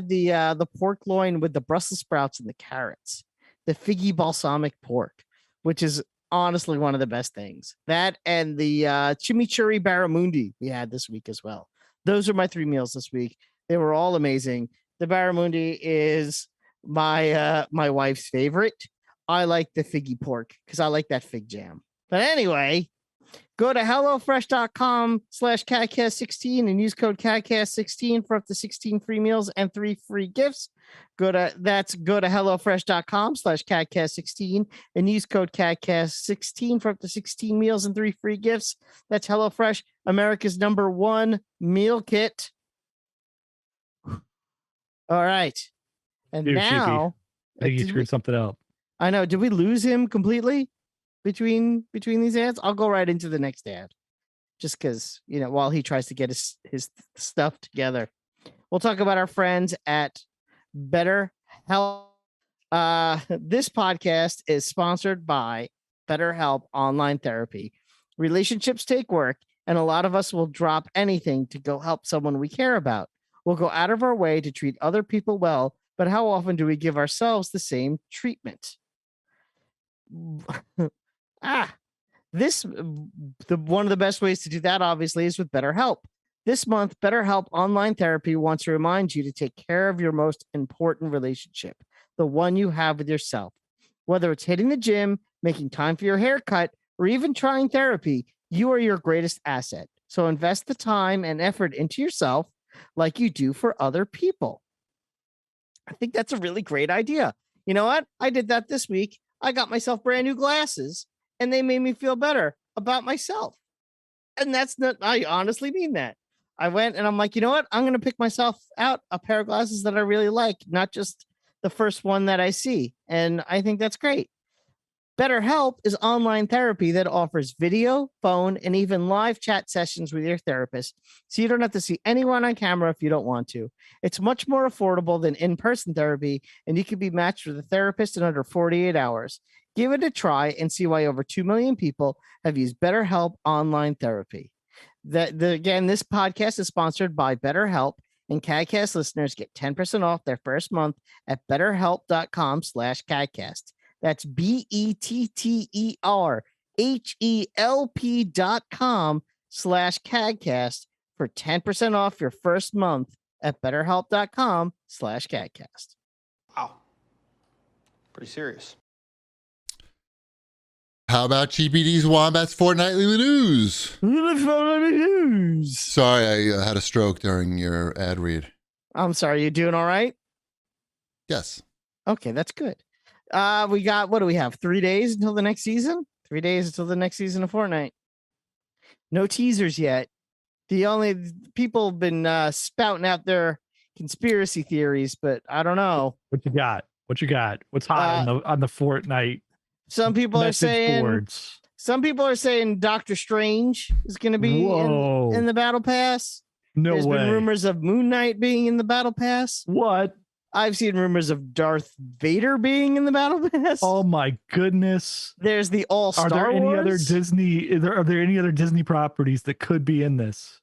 the pork loin with the Brussels sprouts and the carrots, the figgy balsamic pork, which is honestly one of the best things. That and the chimichurri barramundi we had this week as well. Those are my 3 meals this week. They were all amazing. The barramundi is my wife's favorite. I like the figgy pork because I like that fig jam. But anyway, go to HelloFresh.com/CAGcast16 and use code CAGcast16 for up to 16 free meals and 3 free gifts. Go to HelloFresh.com/CAGcast16 and use code CAGcast16 for up to 16 meals and 3 free gifts. That's HelloFresh, America's #1 meal kit. All right. And Dude, now I think you screwed something up. I know. Did we lose him completely between these ads? I'll go right into the next ad, just because, while he tries to get his stuff together. We'll talk about our friends at BetterHelp. This podcast is sponsored by BetterHelp Online Therapy. Relationships take work, and a lot of us will drop anything to go help someone we care about. We'll go out of our way to treat other people well, but how often do we give ourselves the same treatment? One of the best ways to do that, obviously, is with BetterHelp. This month, BetterHelp Online Therapy wants to remind you to take care of your most important relationship, the one you have with yourself. Whether it's hitting the gym, making time for your haircut, or even trying therapy, you are your greatest asset. So invest the time and effort into yourself like you do for other people. I think that's a really great idea. You know what? I did that this week. I got myself brand new glasses, and they made me feel better about myself. And that's not, I honestly mean that. I went and I'm like, you know what? I'm going to pick myself out a pair of glasses that I really like, not just the first one that I see. And I think that's great. BetterHelp is online therapy that offers video, phone, and even live chat sessions with your therapist, so you don't have to see anyone on camera if you don't want to. It's much more affordable than in-person therapy, and you can be matched with a therapist in under 48 hours. Give it a try and see why over 2 million people have used BetterHelp online therapy. Again, this podcast is sponsored by BetterHelp, and CAGcast listeners get 10% off their first month at betterhelp.com/CAGcast. That's BETTERHELP.com/CAGcast for 10% off your first month at betterhelp.com/CAGcast. Wow. Pretty serious. How about GPD's Wombat's Fortnightly News? Sorry, I had a stroke during your ad read. I'm sorry, you doing all right? Yes. Okay, that's good. We got, what do we have? 3 days until the next season? 3 days until the next season of Fortnite. No teasers yet. The only people have been spouting out their conspiracy theories, but I don't know. What you got? What you got? What's hot on the Fortnite? Some people are saying boards? Some people are saying Doctor Strange is going to be in the Battle Pass. There's been rumors of Moon Knight being in the Battle Pass. What? I've seen rumors of Darth Vader being in the Battle Pass. Oh my goodness! There's the All Star Wars. Are there any other Disney properties that could be in this?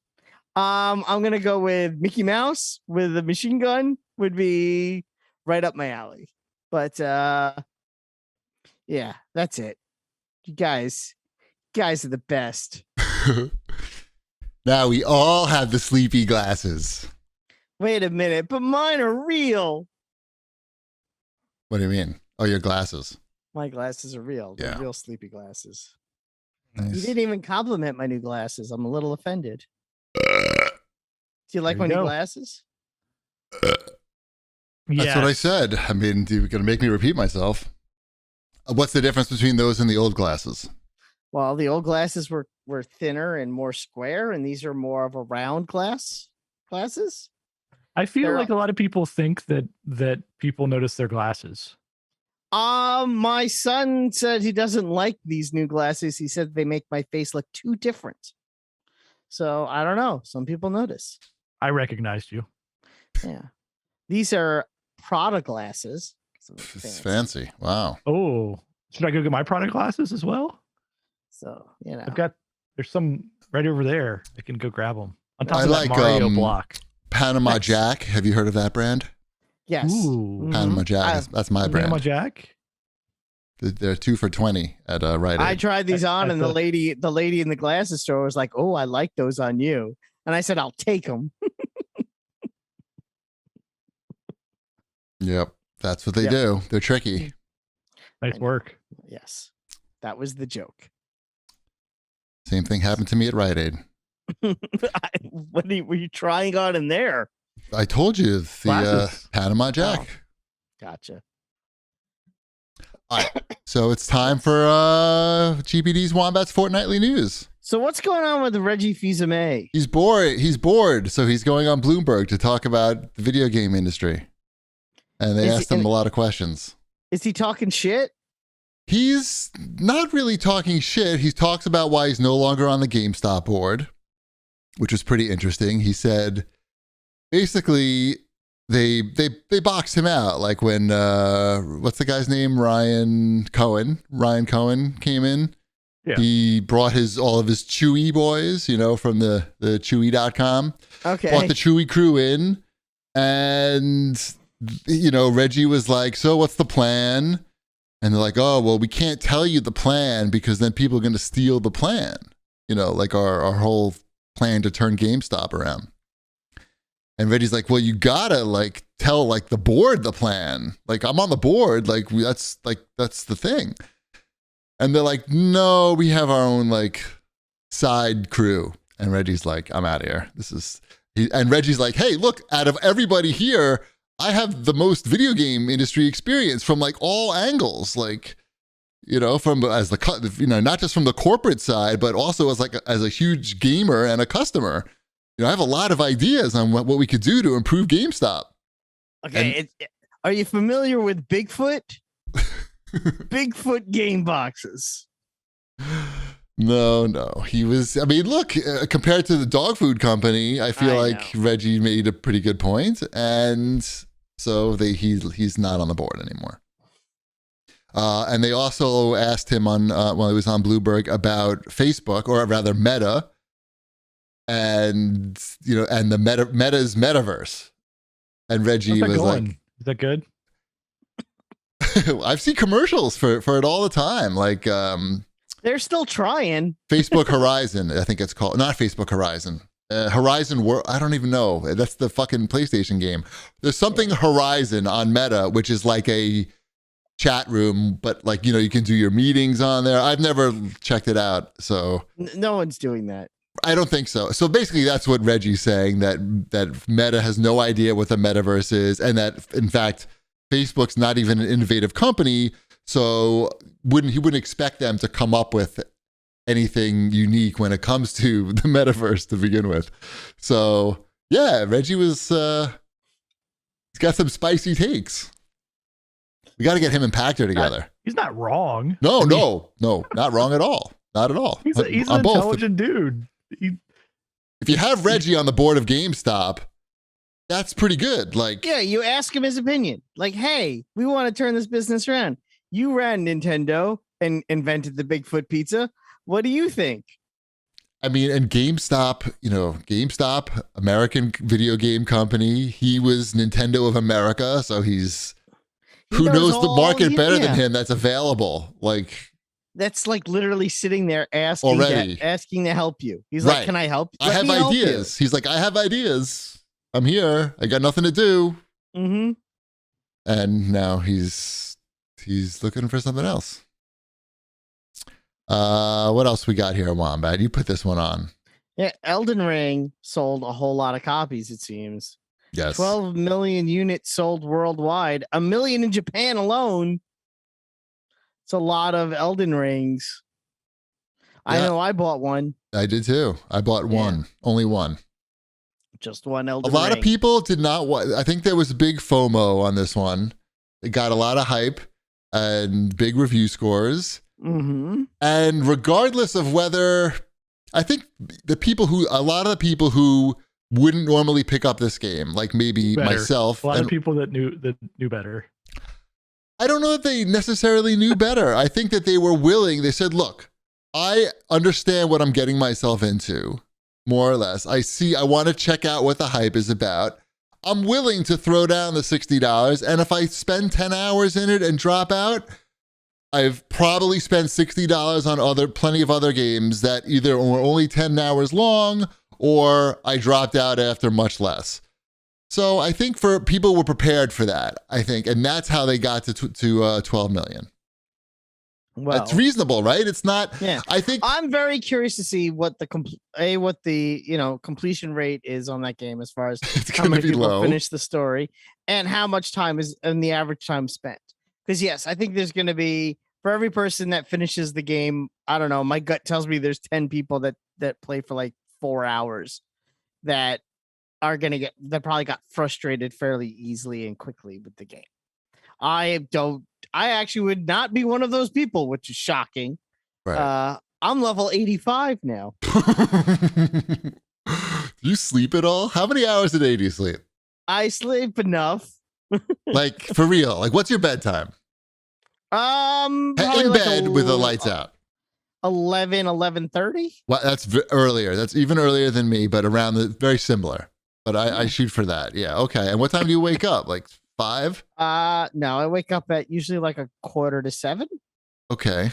I'm gonna go with Mickey Mouse with a machine gun. Would be right up my alley. But yeah, that's it. You guys are the best. Now we all have the sleepy glasses. Wait a minute, but mine are real. What do you mean? Oh, your glasses. My glasses are real. They're Yeah. real sleepy glasses. Nice. You didn't even compliment my new glasses. I'm a little offended. Do you like my There you new go. glasses? That's what I said. I mean, you're going to make me repeat myself. What's the difference between those and the old glasses? Well, the old glasses were thinner and more square, and these are more of a round glasses. I feel They're- like a lot of people think that people notice their glasses. My son said he doesn't like these new glasses. He said they make my face look too different. So I don't know. Some people notice. I recognized you. Yeah. These are Prada glasses. So It's fancy. Wow. Oh, should I go get my product glasses as well? So, you know. There's some right over there. I can go grab them. On top I of like, that Mario block. Panama Nice. Jack. Have you heard of that brand? Yes. Ooh. Mhm. Panama Jack. That's my brand. Panama Jack? They're 2 for $20 at Rite Aid. I tried these on, at and the lady in the glasses store was like, "Oh, I like those on you," and I said, "I'll take them." Yep. That's what they Yep. do. They're tricky. Nice work. Yes, that was the joke. Same thing happened to me at Rite Aid. What were you trying on in there? I told you the Glasses. Panama Jack. Gotcha. All right. So it's time for GPD's Wombat's Fortnightly News. So what's going on with Reggie Fils-Aimé? He's bored. So he's going on Bloomberg to talk about the video game industry. And they asked him a lot of questions. Is he talking shit? He's not really talking shit. He talks about why he's no longer on the GameStop board, which was pretty interesting. He said, basically, they boxed him out. Like when, what's the guy's name? Ryan Cohen came in. Yeah. He brought all of his Chewy boys, from the Chewy.com. Okay. Brought the Chewy crew in, and Reggie was like, "So what's the plan?" And they're like, "Oh, well, we can't tell you the plan because then people are going to steal the plan. Like our whole plan to turn GameStop around." And Reggie's like, "Well, you gotta tell the board the plan. I'm on the board. That's the thing." And they're like, "No, we have our own side crew." And Reggie's like, "I'm out of here. And Reggie's like, "Hey, look, out of everybody here, I have the most video game industry experience from all angles. from not just from the corporate side, but also as a huge gamer and a customer. I have a lot of ideas on what we could do to improve GameStop. Okay, are you familiar with Bigfoot? Bigfoot game boxes. No. He was. I mean, look, compared to the dog food company, I feel like Reggie made a pretty good point, and so he's not on the board anymore. And they also asked him while he was on Bloomberg about Facebook, or rather Meta, and the Meta's metaverse. And Reggie was like, "Is that good?" I've seen commercials for it all the time. Like, they're still trying. Facebook Horizon, I think it's called. Not Facebook Horizon. Horizon World. I don't even know. That's the fucking PlayStation game. There's something Horizon on Meta, which is like a chat room, but like, you can do your meetings on there. I've never checked it out. So no one's doing that. I don't think so. So basically that's what Reggie's saying, that Meta has no idea what the metaverse is, and that in fact, Facebook's not even an innovative company. So he wouldn't expect them to come up with anything unique when it comes to the metaverse to begin with. So yeah, Reggie he's got some spicy takes. We got to get him and Pachter together. He's not wrong. No, not wrong at all. Not at all. He's an intelligent dude. If you have Reggie on the board of GameStop, that's pretty good. Like, yeah, you ask him his opinion. Like, hey, we want to turn this business around. You ran Nintendo and invented the Bigfoot pizza. What do you think? I mean, and GameStop, American video game company. He was Nintendo of America, so who knows the market better than him that's available? Like, that's like literally sitting there asking to help you. He's like, can I help you? I have ideas. He's like, I have ideas. I'm here. I got nothing to do. Mm-hmm. And now he's looking for something else. What else we got here, Wombat? You put this one on. Yeah, Elden Ring sold a whole lot of copies, it seems. Yes. 12 million units sold worldwide. 1 million in Japan alone. It's a lot of Elden Rings. Yeah. I know I bought one. I did too. I bought one. Only one. Just one Elden Ring. A lot of people did not want. I think there was a big FOMO on this one. It got a lot of hype and big review scores. Mm-hmm. And regardless of whether, I think a lot of the people who wouldn't normally pick up this game, like maybe myself. A lot of people that knew better. I don't know that they necessarily knew better. I think that they were willing. They said, look, I understand what I'm getting myself into, more or less. I want to check out what the hype is about. I'm willing to throw down the $60. And if I spend 10 hours in it and drop out, I've probably spent $60 on plenty of other games that either were only 10 hours long or I dropped out after much less. So I think people were prepared for that, I think. And that's how they got to 12 million. Well, that's reasonable, right? It's not. Yeah. I think I'm very curious to see what the completion rate is on that game, as far as how many people finish the story and how much time is in the average time spent. Because yes, I think there's going to be, for every person that finishes the game, I don't know, my gut tells me there's 10 people that play for like 4 hours that are going to that probably got frustrated fairly easily and quickly with the game. I actually would not be one of those people, which is shocking. Right. I'm level 85 now. Do you sleep at all? How many hours a day do you sleep? I sleep enough. Like, for real? Like, what's your bedtime? In bed with the lights out. 11:30. Well, that's earlier. That's even earlier than me, but very similar. But I shoot for that. Yeah. Okay. And what time do you wake up? Like 5? No, I wake up at usually like 6:45. Okay.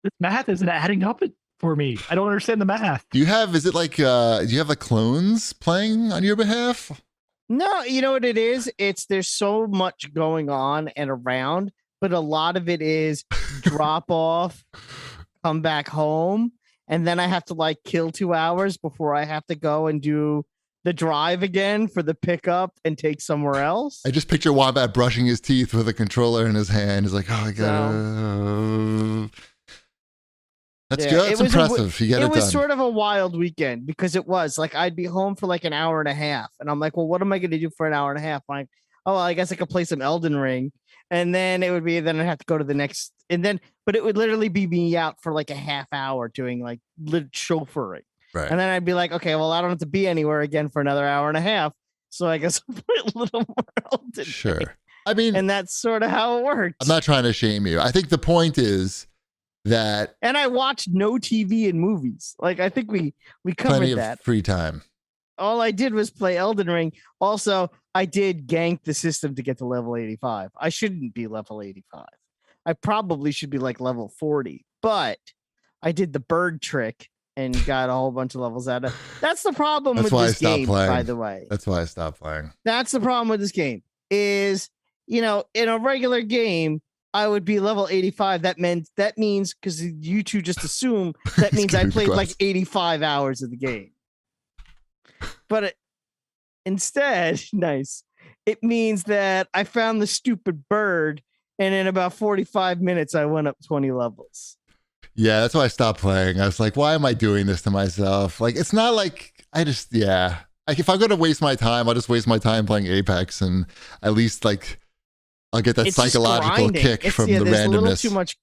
This math isn't adding up for me. I don't understand the math. Do you have clones playing on your behalf? No, you know what it is? There's so much going on and around, but a lot of it is drop off, come back home, and then I have to kill 2 hours before I have to go and do the drive again for the pickup and take somewhere else. I just picture Wombat brushing his teeth with a controller in his hand. He's like, oh, I got That's good. It's impressive. You get it done. It was sort of a wild weekend because it was like I'd be home for like an hour and a half. And I'm like, well, what am I going to do for an hour and a half? I'm like, oh, well, I guess I could play some Elden Ring. And then then I'd have to go to the next. But it would literally be me out for like a half hour doing like chauffeuring. Right. And then I'd be like, okay, well, I don't have to be anywhere again for another hour and a half. So I guess I'll play a little more Elden Ring. Sure. I mean, and that's sort of how it works. I'm not trying to shame you. I think the point is that. And I watched no TV and movies. Like, I think we covered plenty that. Of free time. All I did was play Elden Ring. Also, I did gank the system to get to level 85. I shouldn't be level 85. I probably should be like level 40. But I did the bird trick and got a whole bunch of levels out of. That's the problem with this game, by the way. That's why I stopped playing. That's the problem with this game is, in a regular game, I would be level 85. That means because you two just assume that means I played like 85 hours of the game. But instead, nice. It means that I found the stupid bird, and in about 45 minutes, I went up 20 levels. Yeah, that's why I stopped playing. I was like, why am I doing this to myself? Like, it's not like Like, if I'm going to waste my time, I'll just waste my time playing Apex, and at least, like, I'll get that psychological kick from the randomness.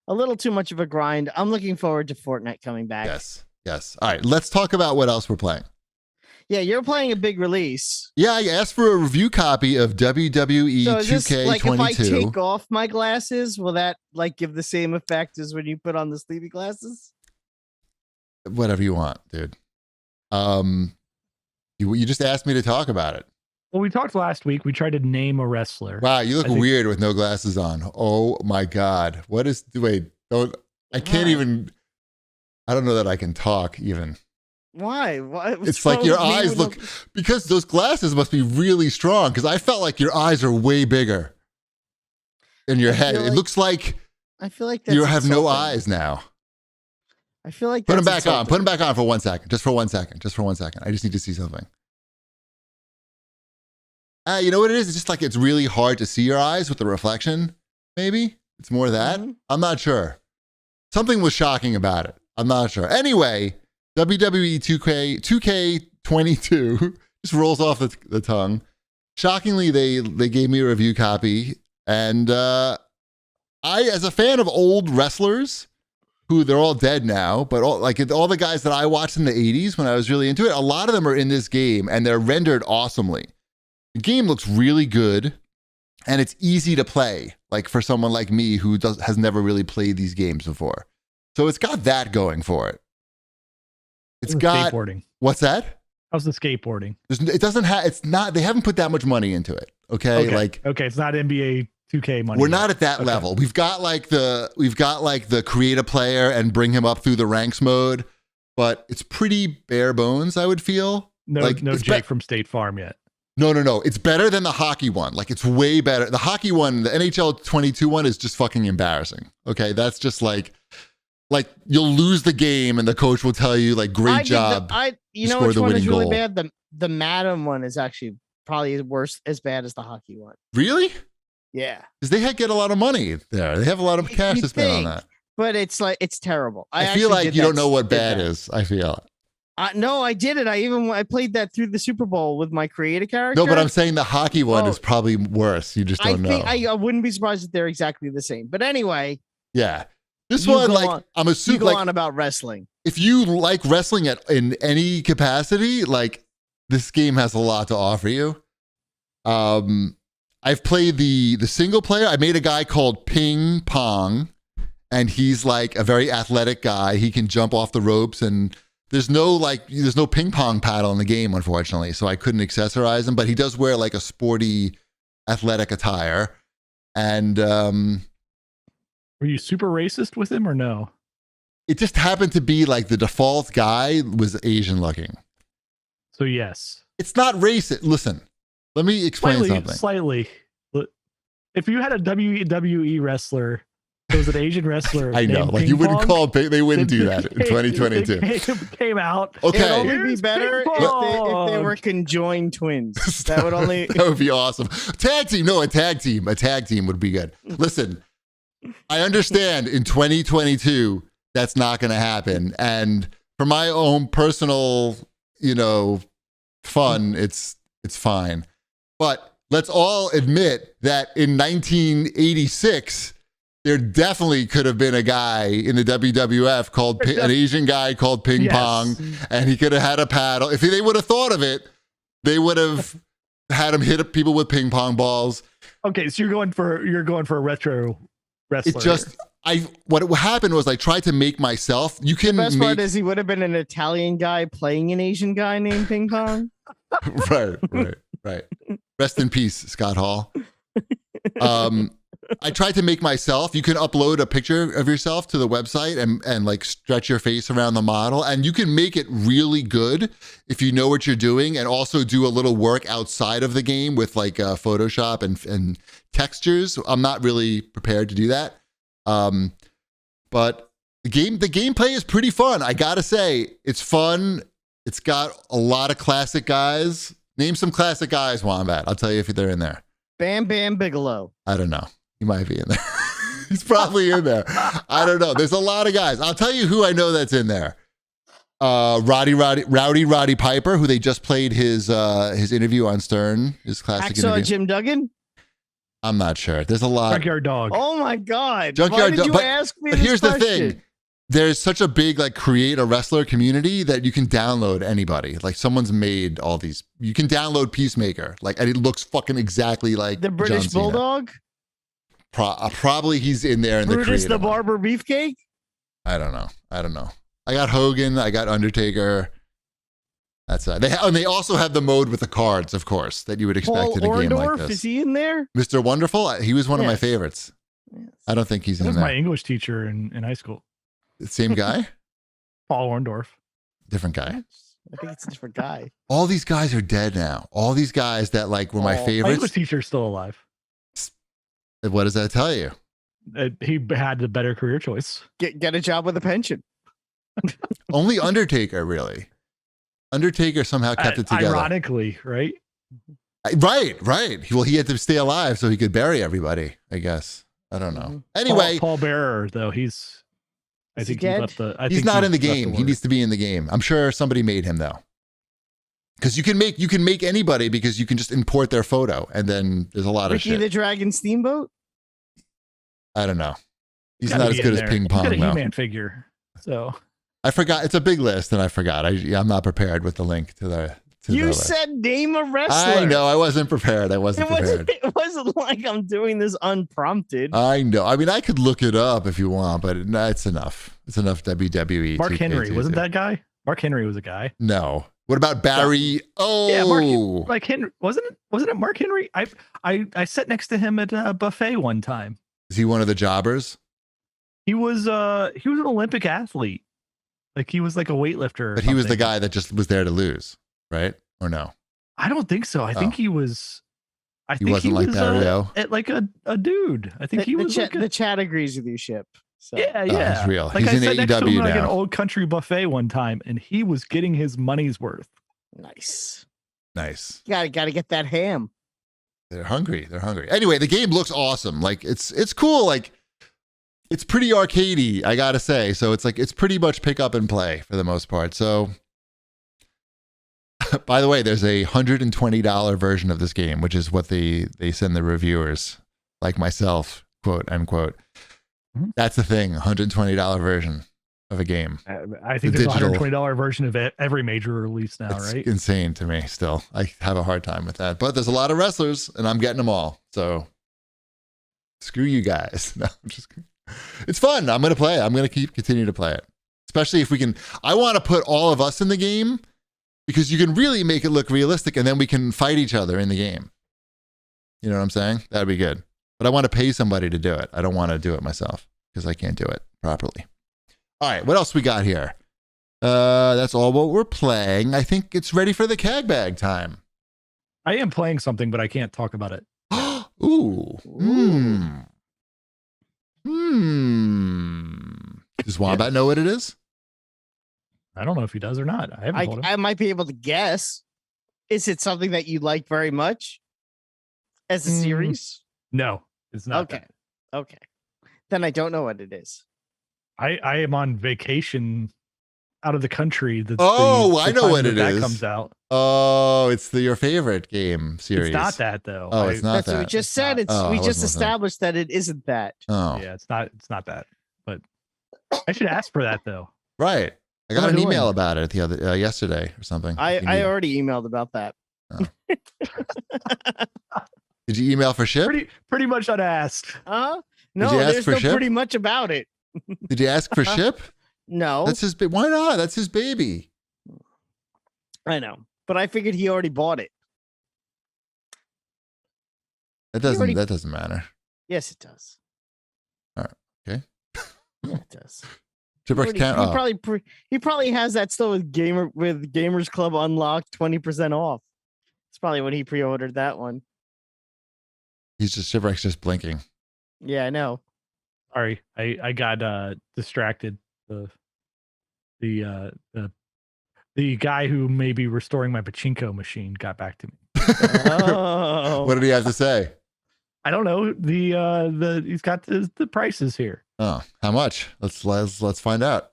A little too much of a grind. I'm looking forward to Fortnite coming back. Yes. All right, let's talk about what else we're playing. Yeah, you're playing a big release. Yeah, I asked for a review copy of WWE 2K22. Like, if I take off my glasses, will that like give the same effect as when you put on the sleepy glasses? Whatever you want, dude. You just asked me to talk about it. Well, we talked last week. We tried to name a wrestler. Wow, you look weird with no glasses on. Oh my God. I can't even, I don't know that I can talk even. Why? It's like your eyes look, because those glasses must be really strong, because I felt like your eyes are way bigger in your head. It looks like I feel like you have no eyes now. I feel like put them back on. Put them back on for 1 second. Just for 1 second. I just need to see something. You know what it is? It's just like it's really hard to see your eyes with the reflection. Maybe it's more of that. Mm-hmm. I'm not sure. Something was shocking about it. I'm not sure. Anyway, WWE 2K22 just rolls off the tongue. Shockingly, they gave me a review copy, and I, as a fan of old wrestlers, who they're all dead now, but all the guys that I watched in the 80s when I was really into it, a lot of them are in this game, and they're rendered awesomely. The game looks really good, and it's easy to play, like for someone like me who has never really played these games before. So it's got that going for it. It's got skateboarding. What's that? How's the skateboarding? They haven't put that much money into it. Okay. It's not NBA 2K money. We're not at that level. We've got the create a player and bring him up through the ranks mode, but it's pretty bare bones, I would feel. No Jake from State Farm yet. No. It's better than the hockey one. Like, it's way better. The hockey one, the NHL 22 one, is just fucking embarrassing. Okay. That's just like you'll lose the game and the coach will tell you, like, great job. You know which one is really bad? The Madden one is actually probably as bad as the hockey one. Really? Yeah. Because they get a lot of money there. They have a lot of cash to spend on that. But it's terrible. I feel like you don't know what bad is. I feel. No, I did it. I played that through the Super Bowl with my creative character. No, but I'm saying the hockey one is probably worse. You just don't know. I wouldn't be surprised if they're exactly the same. But anyway. Yeah. This one, I'm assuming, you go on about wrestling. If you like wrestling in any capacity, like, this game has a lot to offer you. I've played the single player. I made a guy called Ping Pong, and he's like a very athletic guy. He can jump off the ropes, and there's no ping pong paddle in the game, unfortunately, so I couldn't accessorize him, but he does wear like a sporty athletic attire. And were you super racist with him or no? It just happened to be like the default guy was Asian looking. So yes. It's not racist. Listen, let me explain something. Slightly. If you had a WWE wrestler There was an Asian wrestler. I know, named like Ping you wouldn't Pong. call they wouldn't do that in 2022. It came out. Okay. It'd only be Here's better Ping if they Pong. were conjoined twins. That would only. That would be awesome. Tag team, no, a tag team would be good. Listen, I understand in 2022 that's not going to happen, and for my own personal, fun, it's fine. But let's all admit that in 1986. There definitely could have been a guy in the WWF called an Asian guy called Ping Pong, and he could have had a paddle. If they would have thought of it, they would have had him hit people with ping pong balls. Okay, so you're going for a retro wrestler. It just what happened was I tried to make myself. You can The best part is he would have been an Italian guy playing an Asian guy named Ping Pong. right. Rest in peace, Scott Hall. I tried to make myself. You can upload a picture of yourself to the website and like stretch your face around the model, and you can make it really good if you know what you're doing, and also do a little work outside of the game with like Photoshop and textures. I'm not really prepared to do that, but the gameplay is pretty fun. I gotta say, it's fun. It's got a lot of classic guys. Name some classic guys, Wombat. I'll tell you if they're in there. Bam Bam Bigelow. I don't know. He might be in there. He's probably in there. I don't know. There's a lot of guys. I'll tell you who I know that's in there. Rowdy Piper, who they just played his interview on Stern, his classic interview. Jim Duggan. I'm not sure. There's a lot. Junkyard Dog. Oh my God! Junkyard Why did you Dog. ask me? But this here's question? the thing. There's such a big like create a wrestler community that you can download anybody. Like someone's made all these. You can download Peacemaker, and it looks fucking exactly like the British John Cena. Bulldog. Probably he's in there in Brutus the the Barber Beefcake. I don't know. I got Hogan. I got Undertaker. That's they also have the mode with the cards, of course, that you would expect in a game like this. Is he in there? Mr. Wonderful. He was one of my favorites. Yes. I don't think he's That in was there. my English teacher in high school. Same guy? Paul Orndorff. Different guy. I think it's a different guy. All these guys are dead now. All these guys that like were my My favorites. English teacher's still alive. What does that tell you? He had the better career choice. Get a job with a pension. Only Undertaker, really. Undertaker somehow kept it together. Ironically, right? Right. Well, he had to stay alive so he could bury everybody, I guess. I don't know. Anyway, Paul Bearer, though, Is he dead? he's not in the game. He needs to be in the game. I'm sure somebody made him though. Because you can make anybody, because you can just import their photo, and then there's a lot of Ricky shit. the Dragon Steamboat. I don't know. He's not as good as Ping Pong. He's got a though. He-Man figure, so I forgot. It's a big list, and I forgot. I'm not prepared with the link to the. You said name a wrestler. I know. I wasn't prepared. It wasn't like I'm doing this unprompted. I know. I mean, I could look it up if you want, but it's enough. It's enough WWE. Mark 2K22. Henry wasn't that guy? Mark Henry was a guy. No. What about Barry? Oh, yeah, Mark Henry wasn't it Mark Henry? I sat next to him at a buffet one time. Is he one of the jobbers? He was an Olympic athlete. Like he was like a weightlifter. But he was the guy that just was there to lose, right? Or no? I don't think so. I think he was. I think wasn't like Barrio? Like a dude. I think he was. The chat agrees with you, Ship. So. Yeah. He's real. Like He's I in sat next to him AEW like an now. old country buffet one time, and he was getting his money's worth. Nice. You Gotta get that ham. They're hungry. Anyway, the game looks awesome. Like it's cool. Like it's pretty arcadey, I gotta say. So it's pretty much pick up and play for the most part. So by the way, there's a $120 version of this game, which is what they send the reviewers, like myself, quote unquote. Mm-hmm. That's the thing, $120 version of a game. I think there's a $120 version of every major release now, it's right? Insane to me still. I have a hard time with that. But there's a lot of wrestlers, and I'm getting them all. So screw you guys. No, I'm just kidding. It's fun. I'm going to play it. I'm going to continue to play it. Especially if we can. I want to put all of us in the game, because you can really make it look realistic, and then we can fight each other in the game. You know what I'm saying? That'd be good. But I want to pay somebody to do it. I don't want to do it myself, because I can't do it properly. All right, what else we got here? That's all what we're playing. I think it's ready for the CAG bag time. I am playing something, but I can't talk about it. Ooh. Does Wombat know what it is? I don't know if he does or not. I haven't told him. I might be able to guess. Is it something that you like very much as a series? No, it's not. Okay. Okay. Then I don't know what it is. I am on vacation out of the country. I know what it is. That comes out. Oh, it's your favorite game series. It's not that though. Oh, it's not That's that. what we just said. We just established that it isn't that. Oh, yeah, it's not that. But I should ask for that though. right. I got an email about it the other yesterday or something. I already emailed about that. Oh. Did you email for ship? Pretty much unasked. No, you ask there's for no ship? pretty much about it. Did you ask for ship? No. That's his. Why not? That's his baby. I know, but I figured he already bought it. That doesn't matter. Yes, it does. All right. Okay. Yeah, it does. He probably has that still with Gamers Club unlocked 20% off. It's probably when he pre-ordered that one. Shipwreck's just blinking. Yeah, I know. Sorry, I got distracted. The guy who may be restoring my pachinko machine got back to me. Oh. What did he have to say? I don't know. He's got the prices here. Oh, how much? Let's find out.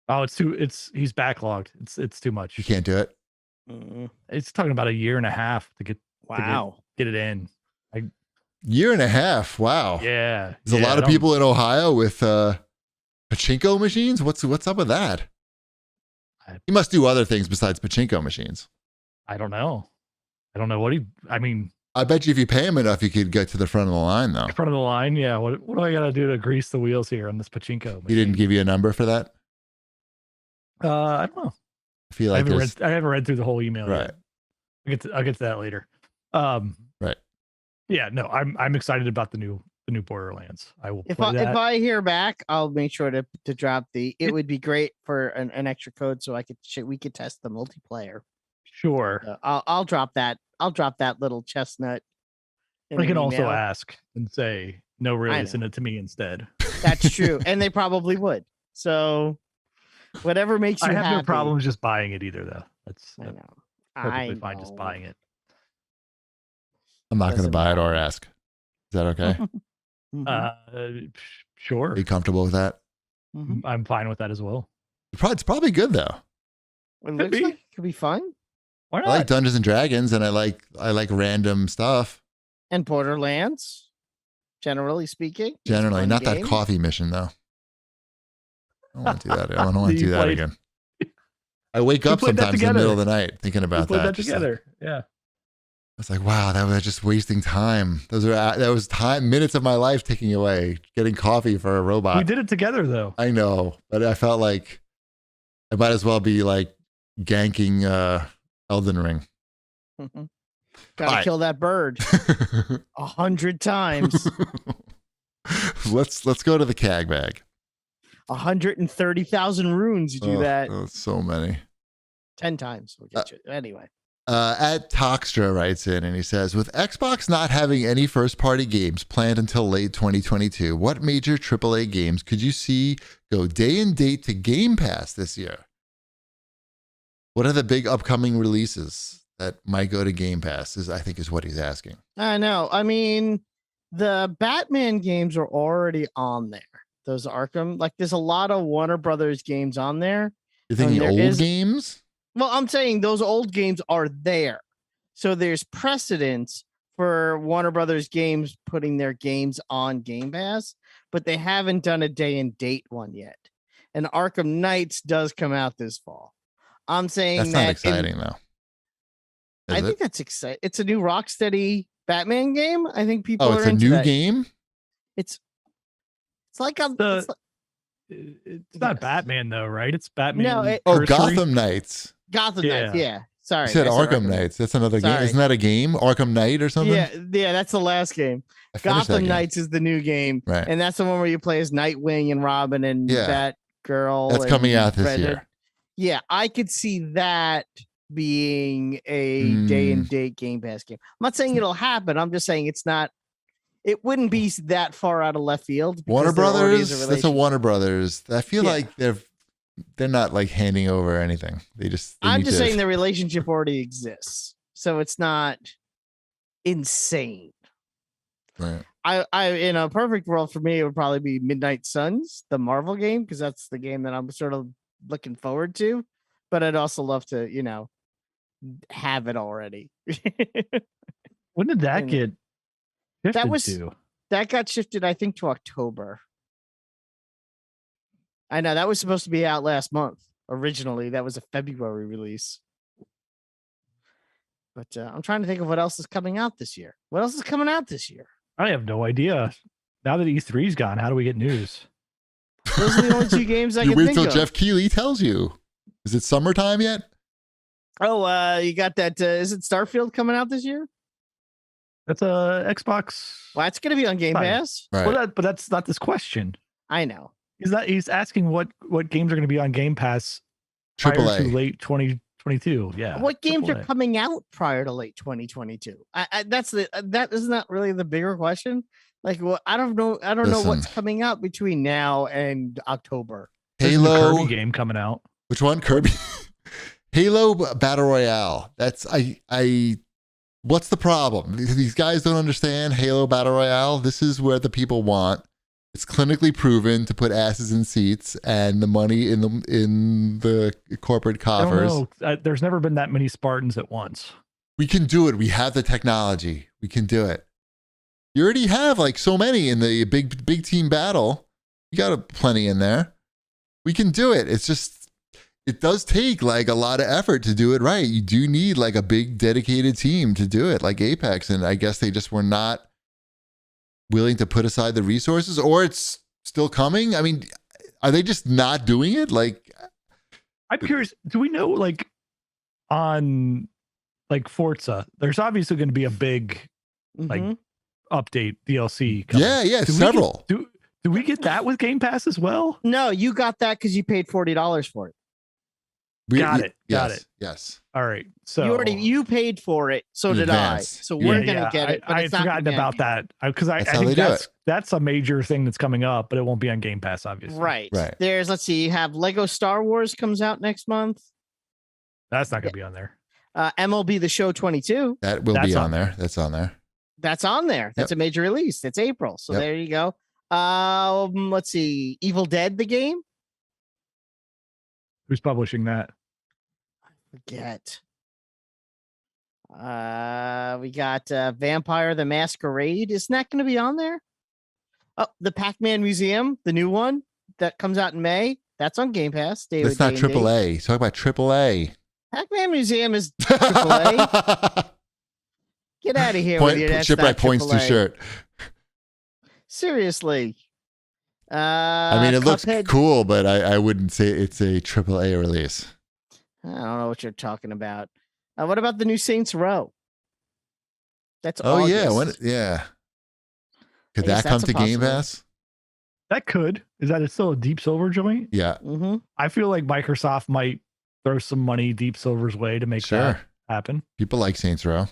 Oh, he's backlogged. It's too much. You can't do it. It's talking about a year and a half to get get it in. Year and a half. Wow. Yeah. There's a lot of people in Ohio with pachinko machines. What's up with that? He must do other things besides pachinko machines. I don't know. I don't know what I bet you if you pay him enough, you could get to the front of the line, though. Front of the line, yeah. What do I got to do to grease the wheels here on this pachinko machine? He didn't give you a number for that? I don't know. I feel like I haven't read through the whole email right. yet. I'll get to that later. Right. Yeah, no, I'm excited about the new Borderlands. I will if play that. If I hear back, I'll make sure to drop it would be great for an extra code so we could test the multiplayer. Sure. I'll drop that. I'll drop that little chestnut. I can also ask and say, no, really, send it to me instead. That's true. And they probably would. So whatever makes you happy. I have no problems just buying it either, though. I know. Perfectly fine just buying it. I'm not going to buy it or ask. Is that okay? Sure. Are you comfortable with that? Mm-hmm. I'm fine with that as well. It's probably good, though. Could be fun. Why not? I like Dungeons and Dragons, and I like random stuff. And Borderlands, generally speaking. Generally, not that coffee mission though. I don't want to do that. I don't want to do that again. I wake up sometimes in the middle of the night thinking about that. That together, yeah. It's like, wow, that was just wasting time. That was minutes of my life taking away getting coffee for a robot. We did it together though. I know, but I felt like I might as well be like ganking Elden Ring. Mm-hmm. Gotta kill that bird 100 times. Let's go to the CAG bag. 130,000 runes. You do that. Oh, so many. 10 times. We'll get you. Anyway. At Toxtra writes in and he says, with Xbox not having any first-party games planned until late 2022, what major AAA games could you see go day and date to Game Pass this year? What are the big upcoming releases that might go to Game Pass is what he's asking. I know. I mean, the Batman games are already on there. Those Arkham, there's a lot of Warner Brothers games on there. You're thinking old games? Well, I'm saying those old games are there. So there's precedence for Warner Brothers games putting their games on Game Pass, but they haven't done a day and date one yet. And Arkham Knights does come out this fall. I'm saying that's not exciting though. I think that's exciting. It's a new Rocksteady Batman game. I think people are into into new that. game? It's like it's not Batman though, right? It's Batman. No, Gotham Knights. Gotham Knights, yeah. Sorry. You said Arkham Knights. That's another game. Isn't that a game? Arkham Knight or something? Yeah, that's the last game. Gotham Knights is the new game. Right. And that's the one where you play as Nightwing and Robin and Batgirl. That's coming out this year. Yeah, I could see that being a day and date Game Pass game. I'm not saying it'll happen. I'm just saying it's not it wouldn't be that far out of left field. Warner because there already is Brothers. That's a relationship. Warner Brothers. I feel Yeah. like they're not like handing over anything. They I'm need just to- saying the relationship already exists, so it's not insane. Right. I in a perfect world for me, it would probably be Midnight Suns, the Marvel game, because that's the game that I'm sort of looking forward to. But I'd also love to, have it already. When did that And get shifted was- to? That got shifted, I think, to October. I know that was supposed to be out last month. Originally, that was a February release. But I'm trying to think of what else is coming out this year. What else is coming out this year? I have no idea. Now that E3's gone, how do we get news? Those are the only two games I You can wait think till of. Jeff Keighley tells you. Is it summertime yet? Oh, you got that? Is it Starfield coming out this year? That's a Xbox. Well, it's going to be on Game Fine. Pass. Right. Well, but that's not this question. I know. He's asking what games are going to be on Game Pass prior to AAA. late 2022. Yeah. What games are AAA. coming out prior to late 2022? That isn't that really the bigger question. Like, well, I don't know. I don't know what's Listen. coming out between now and October. There's a new Halo. Kirby game coming out. Which one? Kirby. Halo Battle Royale. That's I. What's the problem? These guys don't understand Halo Battle Royale. This is where the people want. It's clinically proven to put asses in seats and the money in the corporate I don't coffers. know. There's never been that many Spartans at once. We can do it. We have the technology. We can do it. You already have like so many in the big team battle. You got plenty in there. We can do it. It's just, it does take like a lot of effort to do it right. You do need like a big dedicated team to do it, like Apex. And I guess they just were not willing to put aside the resources, or it's still coming. I mean, are they just not doing it? Like, I'm curious. Do we know, like, on like Forza, there's obviously going to be a big like Mhm. update DLC. Coming. yeah, Do we several. Do we get that with Game Pass as well? No, you got that because you paid $40 for it. Got it. Yes. All right. So You paid for it. So In did advance. I. So Yeah. we're gonna get it. But I it's had not forgotten gonna be on about that because I That's how think they do that's a major thing that's coming up, but it won't be on Game Pass, obviously. Right. Right. There's, let's see, you have Lego Star Wars comes out next month. That's not going to be on there. MLB The Show 22. That will That's be on on there. That's on there. That's on there. That's a major release. It's April. So Yep. there you go. Let's see. Evil Dead, the game. Who's publishing that? Forget. We got Vampire the Masquerade. Isn't that going to be on there? Oh, the Pac-Man Museum, the new one that comes out in May. That's on Game Pass. That's not AAA. Talk about AAA. Pac-Man Museum is AAA. Get out of here with you. That's Shipwreck not points to AAA. shirt. Seriously. I mean, it looks Cuphead. cool, but I wouldn't say it's a AAA release. I don't know what you're talking about. What about the new Saints Row? That's Oh yeah, August. could I guess that come that's a to Game possibility. Pass? That could. Is that still a Deep Silver joint? Yeah, Mm-hmm. I feel like Microsoft might throw some money Deep Silver's way to make sure. that happen. People like Saints Row.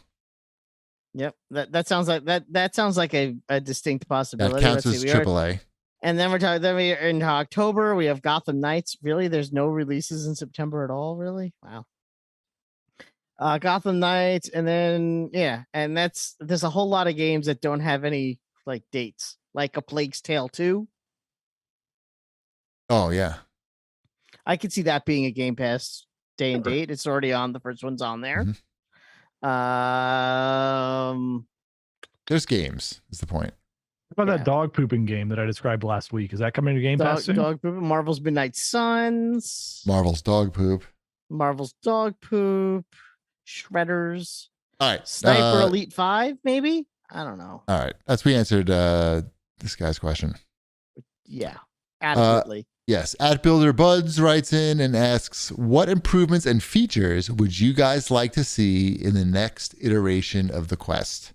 Yep. That sounds like that sounds like a distinct That possibility. counts Let's as see, we are- AAA. And then we're talking. Then we in October we have Gotham Knights. Really, there's no releases in September at all. Really, wow. Gotham Knights, and then and there's a whole lot of games that don't have any like dates, like A Plague's Tale 2. Oh yeah, I could see that being a Game Pass day and Sure. date. It's already on. The first one's on there. Mhm. There's games. Is the point? How about Yeah. that dog pooping game that I described last week? Is that coming to Game Pass soon? Dog Poop, Marvel's Midnight Suns, Marvel's dog poop. Marvel's Dog Poop, Shredders, All right, Sniper Elite 5, maybe? I don't know. All right, that's we answered this guy's question. Yeah, adequately. Yes, @Builder Buds writes in and asks, what improvements and features would you guys like to see in the next iteration of the Quest?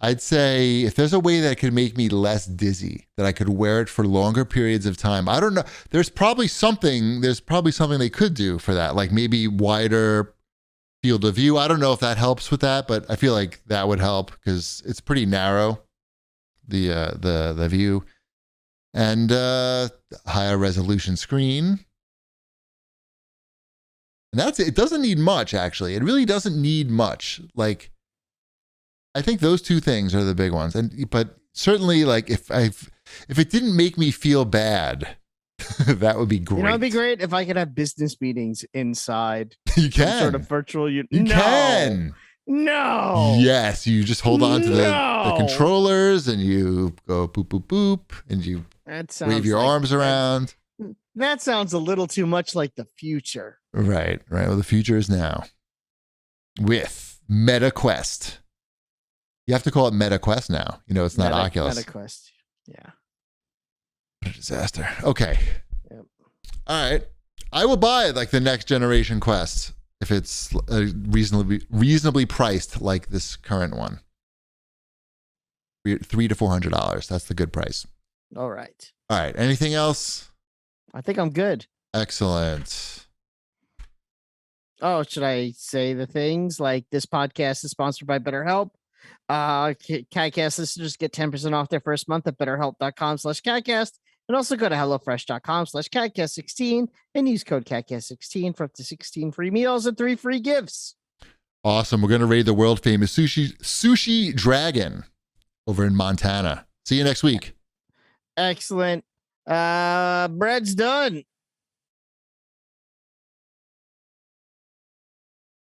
I'd say if there's a way that could make me less dizzy, that I could wear it for longer periods of time. I don't know. There's probably something they could do for that, like maybe wider field of view. I don't know if that helps with that, but I feel like that would help because it's pretty narrow, the view, and higher resolution screen. And that's it. It doesn't need much, actually. It really doesn't need much. Like, I think those two things are the big ones. But certainly, like, if it didn't make me feel bad, that would be great. You know, it'd be great if I could have business meetings inside. You can. Sort of virtual. You can. No. Yes, you just hold on to the controllers and you go boop, boop, boop, and you wave your arms around. That sounds a little too much like the future. Right. Well, the future is now with MetaQuest. You have to call it MetaQuest now. You know, it's not Oculus. MetaQuest. Yeah. What a disaster. Okay. Yep. All right. I will buy like the next generation Quest if it's reasonably priced like this current one. $300 to $400. That's the good price. All right. All right. Anything else? I think I'm good. Excellent. Oh, should I say the things like this podcast is sponsored by BetterHelp? CAGcast listeners get 10% off their first month at betterhelp.com/CAGcast. And also go to HelloFresh.com/CAGcast16 and use code CAGcast16 for up to 16 free meals and 3 free gifts. Awesome. We're going to raid the world famous sushi dragon over in Montana. See you next week. Excellent. Bread's done.